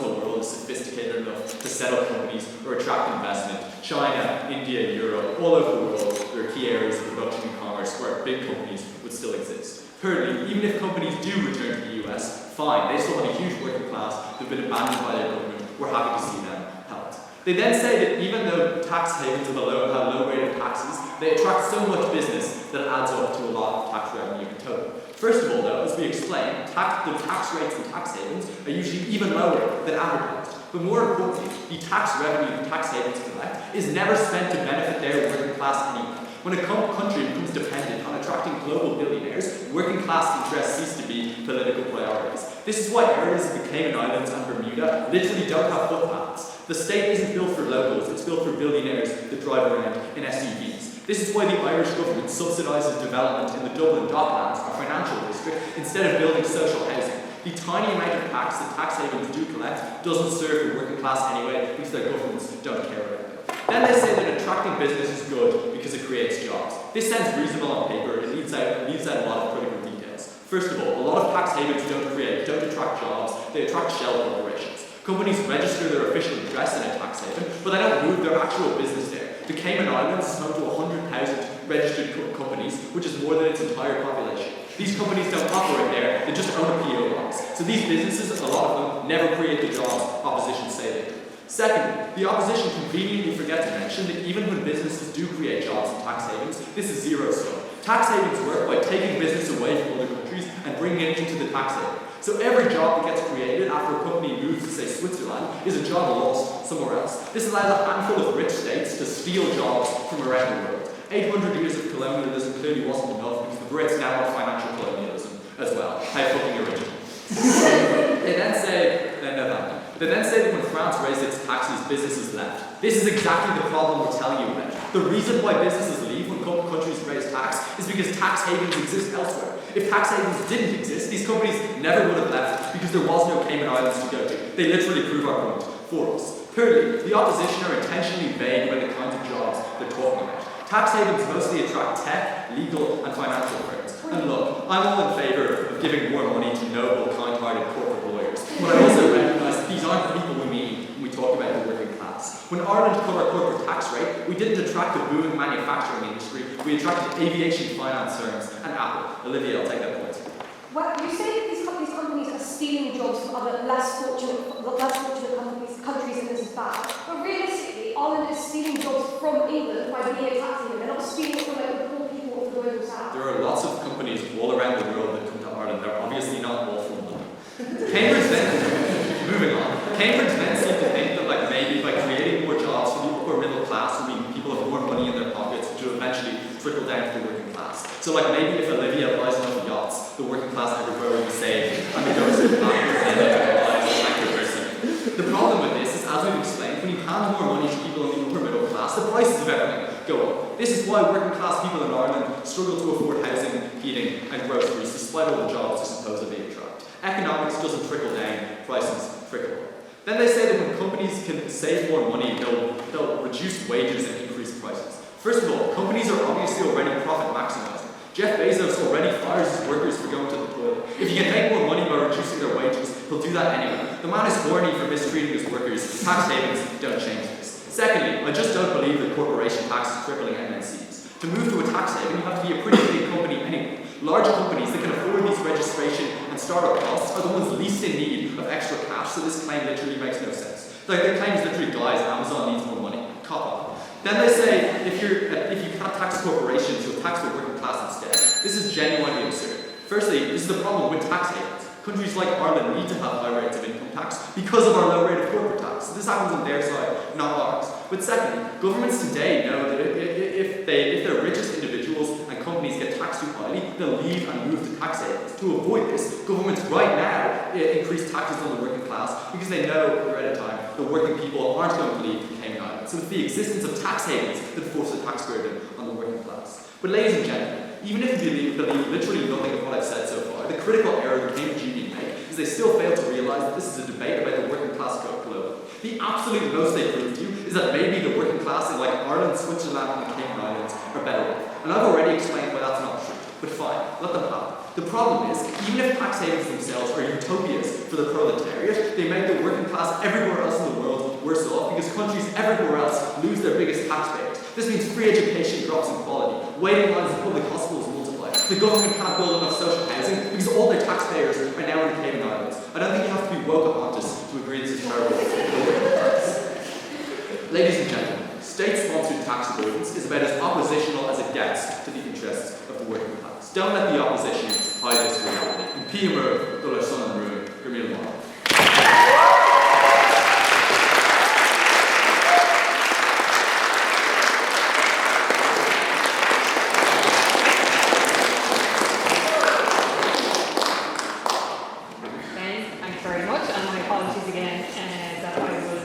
the world is sophisticated enough to set up companies or attract investment. China, India, Europe, all over the world, there are key areas of production and commerce where big companies would still exist. Thirdly, even if companies do return to the US, fine, they still have a huge working class that have been abandoned by their government. We're happy to see them helped. They then say that even though tax havens have a low rate of taxes, they attract so much business that it adds up to a lot of tax revenue in total. First of all, though, as we explained, the tax rates in tax havens are usually even lower than advertised. But more importantly, the tax revenue the tax havens collect is never spent to benefit their working class anyway. When a country becomes dependent on attracting global billionaires, working class interests cease to be political priorities. This is why areas of the Cayman Islands and Bermuda literally don't have footpaths. The state isn't built for locals, it's built for billionaires that drive around in SUVs. This is why the Irish government subsidises development in the Dublin Docklands, our financial district, instead of building social housing. The tiny amount of tax that tax havens do collect doesn't serve the working class anyway because their governments don't care about it. Then they say that attracting business is good because it creates jobs. This sounds reasonable on paper, it leaves out a lot of critical details. First of all, a lot of tax havens don't attract jobs, they attract shell corporations. Companies register their official address in a tax haven, but they don't move their actual business there. The Cayman Islands is home to 100,000 registered companies, which is more than its entire population. These companies don't operate there, they just own a PO box. So these businesses, a lot of them, never create the jobs opposition say they do. Secondly, the opposition conveniently forget to mention that even when businesses do create jobs in tax havens, this is zero-sum. Tax havens work by taking business away from other countries and bringing it into the tax haven. So every job that gets created after a company moves to, say, Switzerland is a job lost somewhere else. This allows a handful of rich states to steal jobs from around the world. 800 years of colonialism clearly wasn't enough because the Brits now want financial colonialism as well. How fucking original. They then say that when France raised its taxes, businesses left. This is exactly the problem we're telling you about. The reason why businesses leave when countries raise tax is because tax havens exist elsewhere. If tax havens didn't exist, these companies never would have left because there was no Cayman Islands to go to. They literally prove our point for us. Thirdly, the opposition are intentionally vague about the kinds of jobs they're talking about. Tax havens mostly attract tech, legal, and financial firms. And look, I'm all in favour of giving more money to noble, kind-hearted corporate lawyers, but I also recognise that these aren't the people we mean when we talk about the working class. When Ireland cut our corporate tax rate, we didn't attract the booming manufacturing industry, we attracted aviation finance firms and Apple. Olivia, I'll take that point. Well, you say that these companies are stealing jobs from other less fortunate countries and this is bad, but realistically, Ireland is stealing jobs from England by being a tax haven. They're not stealing it from like the poor people of the global south. There are lots of companies all around the world that come to Ireland. They're obviously not all from London. Cambridge then, moving on, Cambridge then seemed to think that like maybe by creating more jobs for the upper middle class would mean people have more money in their pockets, which will eventually trickle down to the working class. So like maybe if Olivia buys enough yachts, the working class everywhere will be saved and the goes to the bankers and they realize the banker person. The problem with this is, as we've explained, when you hand more money to people in the upper middle class, the prices of everything go up. This is why working class people in Ireland struggle to afford housing, heating and groceries despite all the jobs they supposedly attract. Economics doesn't trickle down, prices trickle up. Then they say that when companies can save more money, they'll reduce wages and increase prices. First of all, companies are obviously already profit maximizing. Jeff Bezos already fires his workers for going to the toilet. If you can make more money by reducing their wages, he'll do that anyway. The man is horny for mistreating his workers. Tax havens don't change this. Secondly, I just don't believe that corporation tax is crippling MNCs. To move to a tax haven, you have to be a pretty big company anyway. Large companies that can afford these registration and startup costs are the ones least in need of extra cash, so this claim literally makes no sense. Like, their claim is literally, guys, Amazon needs more money. Cop up. Then they say, if you can't tax corporations, you'll tax the working class instead. This is genuinely absurd. Firstly, this is the problem with tax havens. Countries like Ireland need to have high rates of income tax because of our low rate of corporate tax. This happens on their side, not ours. But secondly, governments today know that if their richest individuals and companies get taxed too highly, they'll leave and move to tax havens. To avoid this, governments right now increase taxes on the working class because they know we're at a time the working people aren't going to leave the Cayman Islands. So it's the existence of tax havens that force the tax burden on the working class. But ladies and gentlemen, even if you believe literally nothing of what I've said so far, the critical error the Cambridge Union make is they still fail to realise that this is a debate about the working class globally. The absolute most they prove to you is that maybe the working class in like Ireland, Switzerland and the Cayman Islands are better off. And I've already explained why that's not true. But fine, let them have it. The problem is, even if tax havens themselves are utopias for the proletariat, they make the working class everywhere else in the world worse off because countries everywhere else lose their biggest taxpayers. This means free education drops in quality, waiting lines in public hospitals multiply, the government can't build enough social housing because all their taxpayers are now in the Cayman Islands. I don't think you have to be woke up to agree this is terrible. Ladies and gentlemen, state-sponsored tax avoidance is about as oppositional as it gets to the interests of the working class. Don't let the opposition hide this reality. In Peter Dollar Sun and Ruin, Grimil Mara. Thanks very much, and my apologies again that I was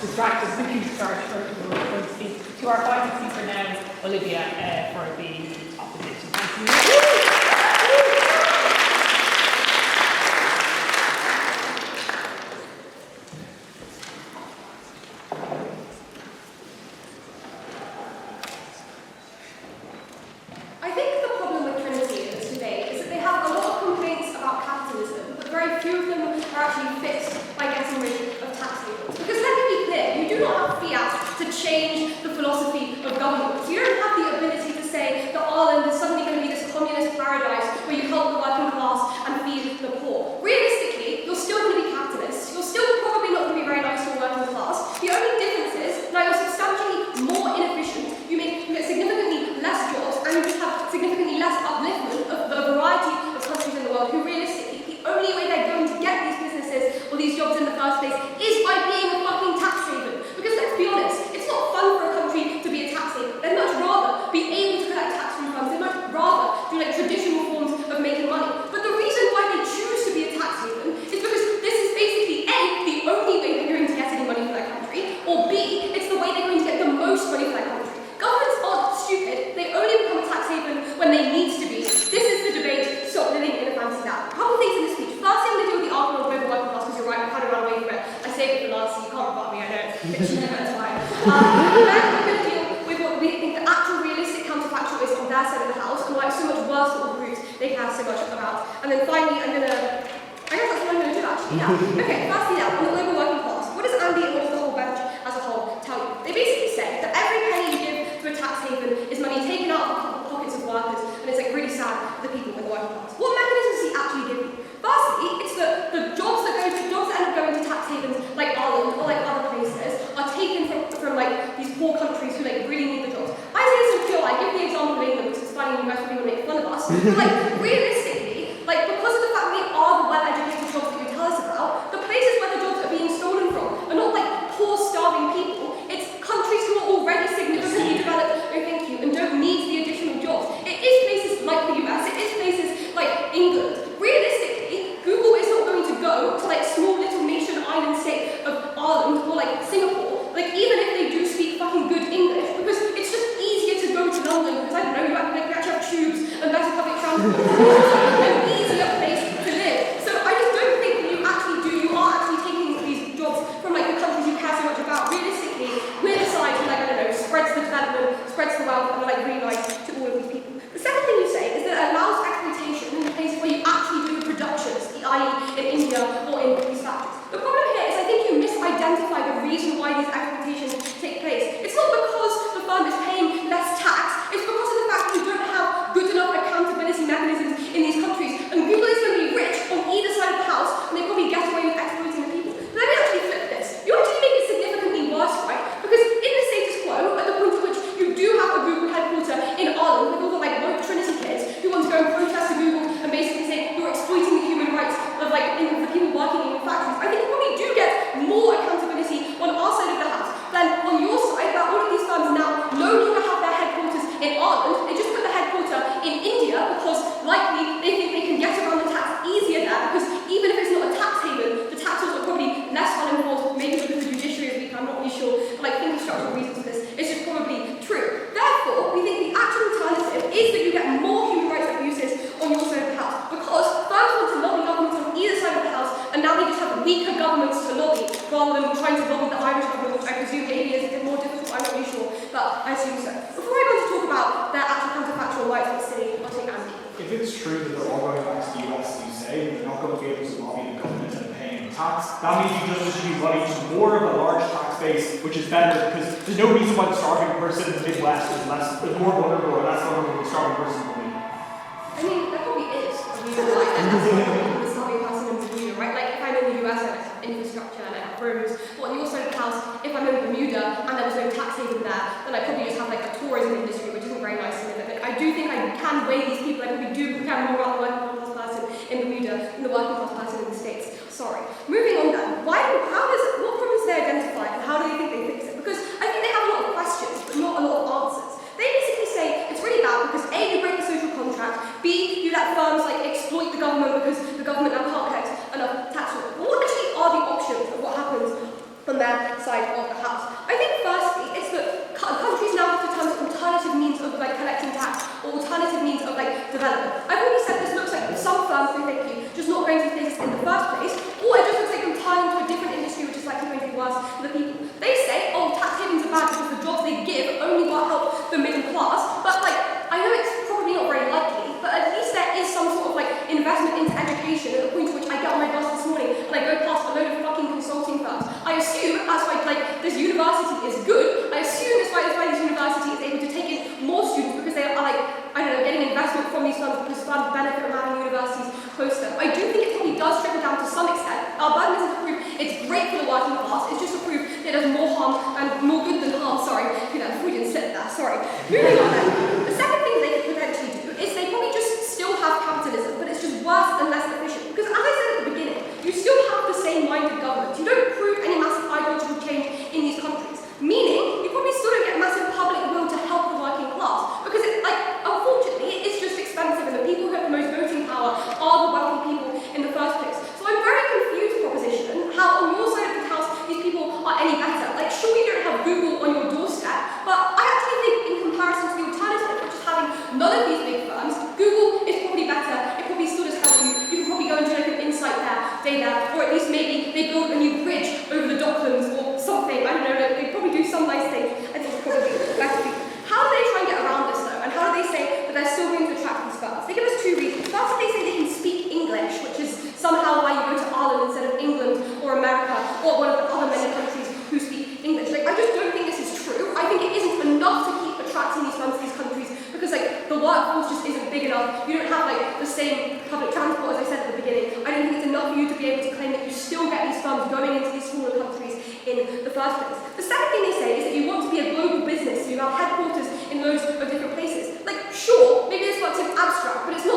distracted when you started going to speak to our final speaker now, Olivia, for the opposition. Thank you. I think the problem with Trinity in this debate is that they have a lot of complaints about capitalism, but very few of them are actually fixed by getting rid of tax havens. Because let me be clear, you do not have fiat to change the philosophy of government. You don't have the ability to say that Ireland is suddenly going to be this communist paradise where you help the working class and feed the poor. Realistically, you're still going to be capitalist. You're still probably not going to be very nice to the working class. The only difference is now you're substantially more inefficient. You make significantly less jobs and you have significantly less upliftment of the variety of countries in the world who realistically, the only way they're going to get these businesses or these jobs in the first place is by being a fucking tax haven. Because let's be honest, it's not fun for a country to be a tax haven. They'd much rather be able to collect tax refunds. They'd much rather do like traditional forms of making money. But the reason why they choose to be a tax haven is because this is basically A, the only way they're going to get any money for their country, or B, it's the way they're going to get the most money for their country. Governments aren't stupid, they only become a tax haven when they need to be. This is the debate, stop living in a fantasy land. A couple of things in this speech. First, I'm going to deal with the argument of global working class because you're right, I kind of ran away from it. I saved it for last, so you can't rebut me, I know. It's never time. Then I'm going to deal with what we think the actual realistic counterfactual is on their side of the house and why it's so much worse for all the groups they care so much about. And then finally, I guess that's what I'm going to do actually, yeah. Okay, firstly now, on the global working class, what does Andy and what does the whole bench as a whole tell you? They basically say that every penny you give to a tax haven is money taken out of the pockets of workers, and it's like really sad for the people in the working class. What mechanisms does he actually give you? Firstly, it's the jobs that end up going to tax havens like Ireland or like other places are taken Like, realistically, like, because of the fact that they are the well-educated jobs that you tell us about, the places where the jobs are being stolen from are not like poor, starving people. It's countries who are already significantly developed, no thank you, and don't need the additional jobs. It is places like the US, it is places like England. Realistically, Google is not going to go to like small little nation island state of Ireland or like Singapore, like even if they do speak fucking good English, because it's just easier to go to London, because I don't know, you actually have tubes and better public transport. It's an easier place to live. So I just don't think that you are actually taking these jobs from like the countries you care so much about. Realistically, we're the side who like, I don't know, spreads the development, spreads the wealth, and like really nice to all of these people. The second thing you say is that it allows exploitation in the places where you actually do the productions, i.e. in India or in these factories. The problem here is I think you misidentify the reason why these exploitations take place. It's not because the firm is paying less tax, it's because of the fact that you don't have good enough accountability mechanisms in these countries. And Google is going to be rich on either side of the house, and they probably get away with exploiting the people. Let me actually flip this. You actually make it significantly worse, right? Because in the status quo, at the point at which you do have a Google headquarter in Ireland with all the like woke Trinity kids who want to go and protest to Google and basically say you're exploiting the human rights of like the people working in your factories, I think you probably do get more accountability on our side of the house than on your side, that all of these firms now no longer have their headquarters in Ireland. They just put the headquarter in India because likely they think they can get around the tax easier there, because even if it's not a tax haven, the tax laws are probably less well enforced, maybe because the judiciary is weak, I'm not really sure, but like infrastructural reasons for this, it's just probably true. Therefore, we think the actual alternative is that you get more human rights abuses on your side of the house, because firms want to lobby governments on either side of the house, and now they just have weaker governments to lobby, rather than trying to lobby the Irish government, which I presume maybe is a bit more difficult, I'm not really sure, but I assume so. Before I go on to talk about their actual counterfactual rights in the city, I'll take Andy. If it's true that they're all going back to the US, you say, and they're not going to be able to lobby the government and paying tax, that means you just distribute money to more of a large tax base, which is better, because there's no reason why the starving person in the Midwest is more vulnerable or less vulnerable than the starving person in Bermuda. I mean, there probably is a reason why the starving person in Bermuda, right? Like, if I'm in the US, I have infrastructure and I have roads, but on your side of the house, if I'm in Bermuda and there was no tax haven there, then I probably just have like a tourism industry, which isn't very nice to live in. Like, I do think I can weigh these people, I probably do care more about the working class person in Bermuda than the working class person in the States. Sorry. Moving on then, what problems they identify and how do they think they fix it? Because I think they have a lot of questions, but not a lot of answers. They basically say it's really bad because A, you break the social contract, B, you let firms like exploit the government because the government now can't collect enough tax. But what actually are the options of what happens on their side of the house? I think firstly, it's that countries now have to turn to alternative means of like collecting tax or alternative means of like development. I've already said this looks like some firms, no thank you, just not going to places in the first place, or it just looks like them turning to a different industry which is likely going to be worse for the people. They say, oh, tax havens are bad because the jobs they give only will help the middle class, but like, I know it's probably not very likely, but at least there is some sort of like investment into education at the point at which I get on my bus this morning and I go past a load of fucking consulting firms. I assume that's why like this university is good. I assume that's why this university is able to take in more students because they are like, I don't know, getting investment from these firms because firms benefit from having universities close to them. I do think it probably does trickle down to some extent. Our burden isn't to prove it's great for the working class, it's just to prove it does more harm and more good than harm. Sorry, Freudian slip there, sorry. Moving on then. The second thing they could potentially do is they probably just still have capitalism, but it's just worse and less efficient. Because as I said at the beginning, you still have the same minded government. You don't prove any massive ideological change in these countries. Meaning, you probably still don't get massive public will to help the working class. Because it, like, unfortunately, it is just expensive and the people who have the most voting power are the wealthy people in the first place. So I'm very confused, proposition, how on your side of the house these people are any better. Like, sure you don't have Google on your doorstep, but I actually think in comparison to the alternative, which is having none of these big firms, Google is probably better. It probably still does help you. You can probably go and do like an insight day there, or at least maybe they build a new bridge over the Docklands or something. I don't know, like, they probably do some nice things. I think it's probably better. How do they try and get around this though? And how do they say that they're still going to attract these firms? They give us two reasons. First, they say they can speak English, which is somehow why you go to Ireland instead of England or America or one of the other many countries who speak English. Like, I just don't think this is true. I think it isn't enough to keep attracting these firms to these countries because like the workforce just isn't big enough. You don't have like the same public transport as I said at the beginning. I don't think it's enough for you to be able to claim that you still get these firms going into these smaller countries in the first place. The second thing they say is that you want to be a global business, so you have headquarters in loads of different places. Like, sure, maybe this works in abstract, but it's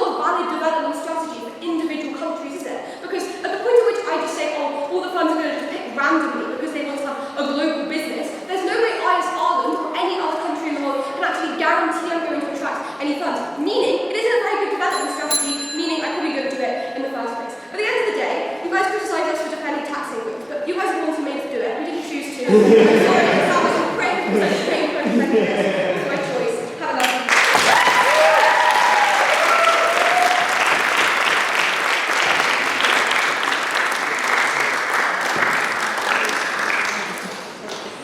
It's my choice. Have a lovely day.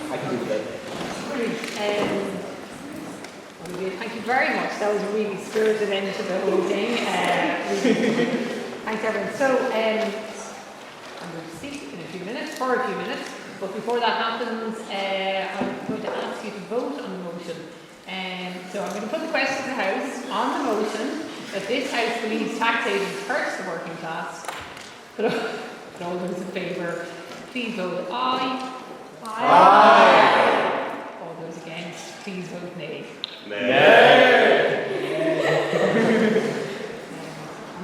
I can do that. Thank you very much. That was a really spirited end to the whole thing. Thanks, everyone. So, I'm going to speak in a few minutes, for a few minutes. But before that happens, I'm going to ask you to vote on the motion. So I'm going to put the question to the House on the motion that this House believes tax havens hurts the working class. But all those in favour, please vote aye. Aye. All those against, please vote nay. Am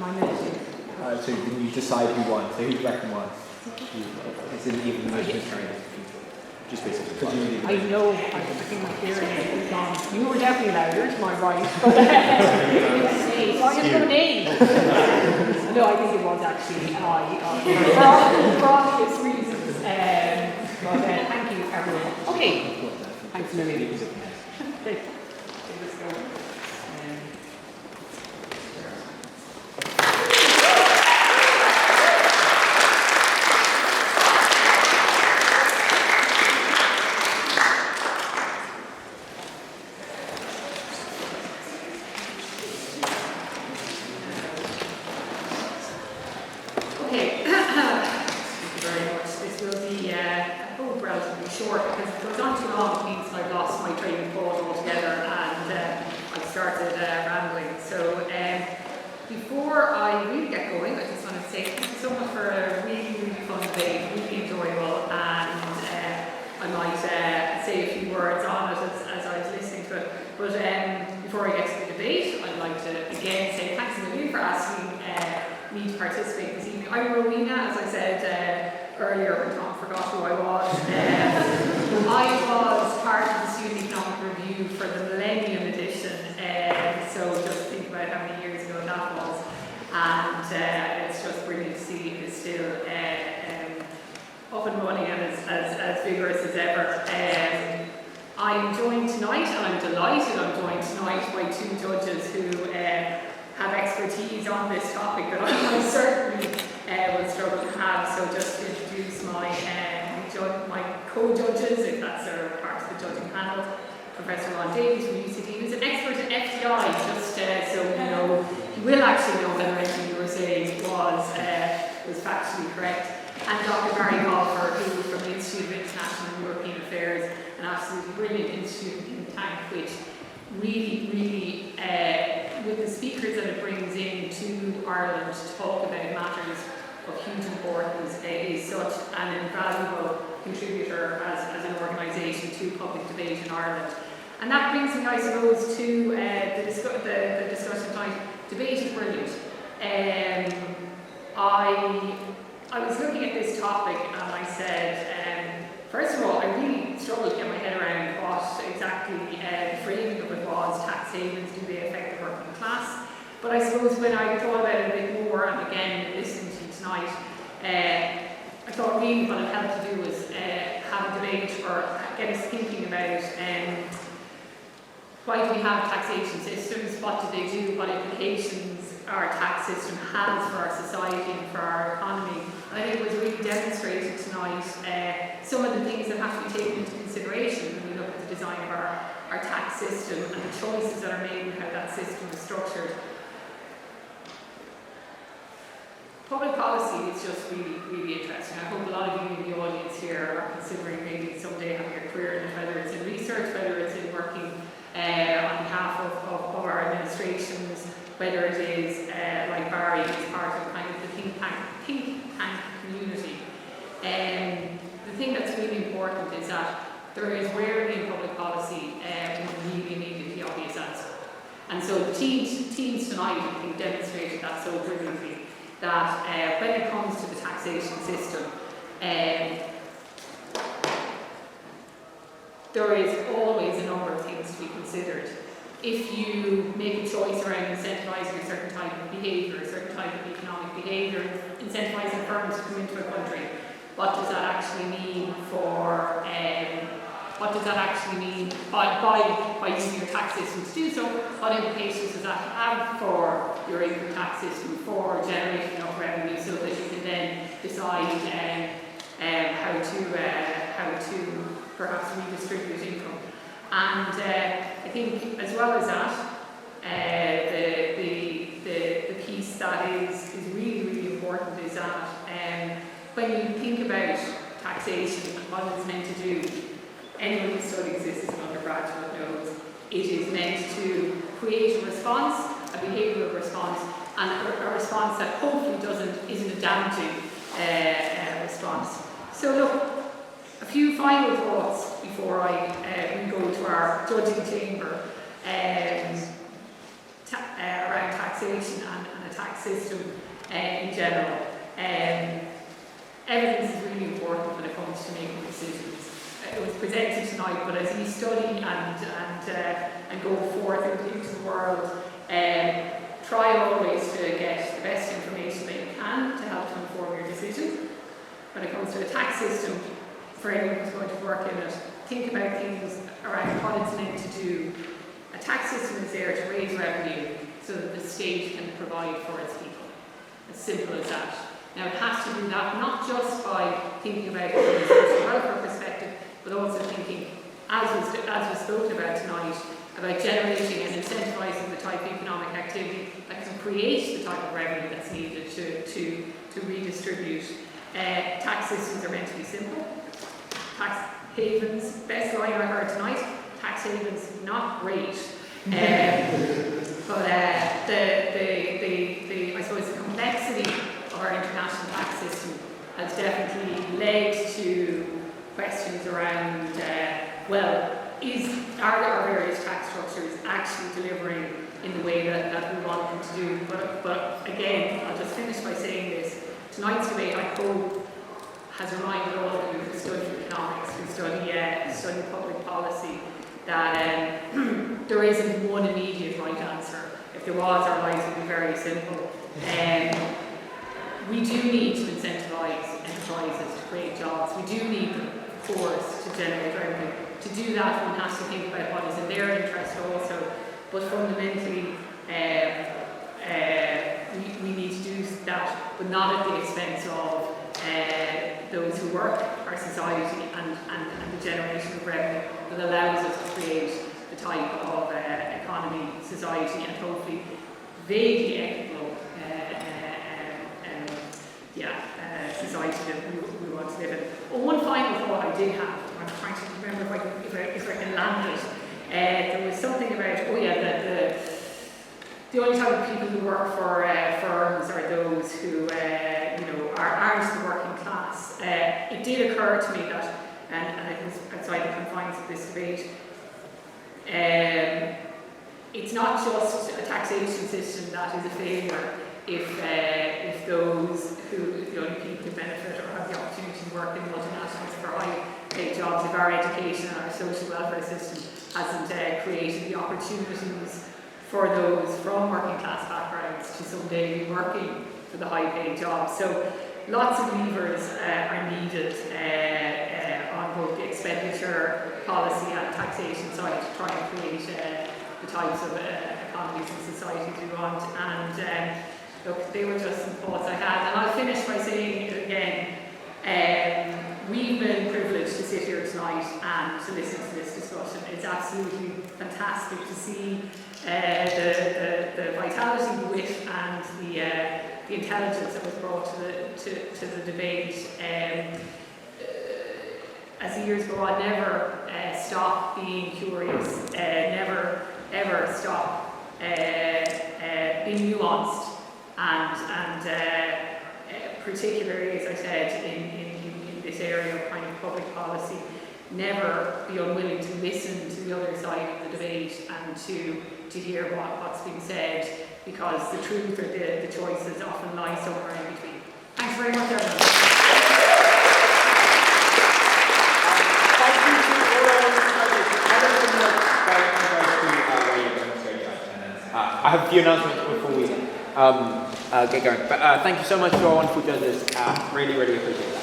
I meant So you decide who won. So who do you reckon won? It's an even motion is carried. Just basically. I know, I think my hearing is gone. You were definitely louder to my right. So I'm going to go nay. No, I think it was actually aye. For obvious reasons. But thank you, everyone. Okay. Thanks a million. Okay. Let's go. Okay. Thank you very much. This will be, I hope, relatively short because if it goes on too long, it means I've lost my train of thought altogether and I've started rambling. So before I really get going, I just want to say thank you so much for a really, really fun debate, really enjoyable, and I might say a few words on it as I was listening to it. But before I get to the debate, I'd like to again say thanks a million for asking me to participate this evening. I'm Rowena, as I said earlier when Tom forgot who I was. I was part of the Student Economic Review for the Millennium Edition, so just think about how many years ago that was. And it's just brilliant to see it's still up and running and as vigorous as ever. I'm joined tonight, and I'm delighted I'm joined tonight by two judges who have expertise on this topic that I certainly will struggle to have. So just to introduce my co-judges, if that's a part of the judging panel, Professor Ron Davies from UCD, who's an expert in FDI, just so you know, you will actually know whether anything you were saying was factually correct, and Dr Barry Golfer, who from the Institute of International and European Affairs, an absolutely brilliant institute think tank, which really, with the speakers that it brings in to Ireland to talk about matters of huge importance, is such an invaluable contributor as an organisation to public debate in Ireland. And that brings me, I suppose, to the discussion tonight. Debate is brilliant. I was looking at this topic and I said, first of all, I really struggled to get my head around what exactly the framing of it was. Tax havens, do they affect the working class? But I suppose when I thought about it a bit more, and again, listening to you tonight, I thought really what it helped to do was have a debate or get us thinking about why do we have taxation systems, what do they do, what implications our tax system has for our society and for our economy. And I think it was really demonstrated tonight some of the things that have to be taken into consideration when we look at the design of our tax system and the choices that are made and how that system is structured. Public policy is just really interesting. I hope a lot of you in the audience here are considering maybe someday having a career in it, whether it's in research, whether it's in working on behalf of our administrations, whether it is like Barry, is part of kind of the think tank community. The thing that's really important is that there is rarely in public policy one really immediately obvious answer. And so the teams tonight, I think, demonstrated that so brilliantly, that when it comes to the taxation system, there is always a number of things to be considered. If you make a choice around incentivising a certain type of behaviour, a certain type of economic behaviour, incentivising firms to come into a country, what does that actually mean for what does that actually mean by using your tax system to do so? What implications does that have for your income tax system for generating enough revenue so that you can then decide how to perhaps redistribute income? And I think as well as that, the piece that is really, really important is that when you think about taxation and what it's meant to do, anyone who studies this as an undergraduate knows it is meant to create a response, a behavioural response, and a response that hopefully isn't a damaging response. So look, a few final thoughts before we go to our judging chamber around taxation and a tax system in general. Evidence is really important when it comes to making decisions. It was presented tonight, but as you study and go forth into the world, try always to get the best information that you can to help to inform your decision. When it comes to a tax system, for anyone who's going to work in it, think about things around what it's meant to do. A tax system is there to raise revenue so that the state can provide for its people. As simple as that. Now it has to do that not just by thinking about it from a social welfare perspective, but also thinking, as was spoken about tonight, about generating and incentivising the type of economic activity that can create the type of revenue that's needed to redistribute. Tax systems are meant to be simple. Tax havens, best line I heard tonight, tax havens not great. But I suppose the complexity of our international tax system has definitely led to questions around, are our various tax structures actually delivering in the way that we want them to do? But again, I'll just finish by saying this. Tonight's debate, I hope, has reminded all of you who study economics, who study public policy, that there isn't one immediate right answer. If there was, our lives would be very simple. We do need to incentivise enterprises to create jobs. We do need them, of course, to generate revenue. To do that, one has to think about what is in their interest also. But fundamentally, we need to do that, but not at the expense of those who work, our society, and the generation of revenue that allows us to create the type of economy, society, and hopefully vaguely equitable society that we want to live in. Well, one final thought I did have, I'm trying to remember if I can land it. There was something about, the only type of people who work for firms are those who aren't the working class. It did occur to me that, and it was outside the confines of this debate, it's not just a taxation system that is a failure if those who the only people who benefit or have the opportunity to work in multinationals for high-paid jobs, if our education and our social welfare system hasn't created the opportunities for those from working class backgrounds to someday be working for the high-paid jobs. So lots of levers are needed on both the expenditure policy and taxation side to try and create the types of economies and societies we want. And look, they were just some thoughts I had. And I'll finish by saying again, we've been privileged to sit here tonight and to listen to this discussion. It's absolutely fantastic to see the vitality, the wit, and the intelligence that was brought to the debate. As the years go on, never stop being curious, never ever stop being nuanced, and particularly, as I said, in this area of kind of public policy, never be unwilling to listen to the other side of the debate and to hear what's being said, because the truth or the choices often lie somewhere in between. Thanks very much, everyone. I have a few announcements before we get going. But thank you so much to our wonderful judges. Really, really appreciate it.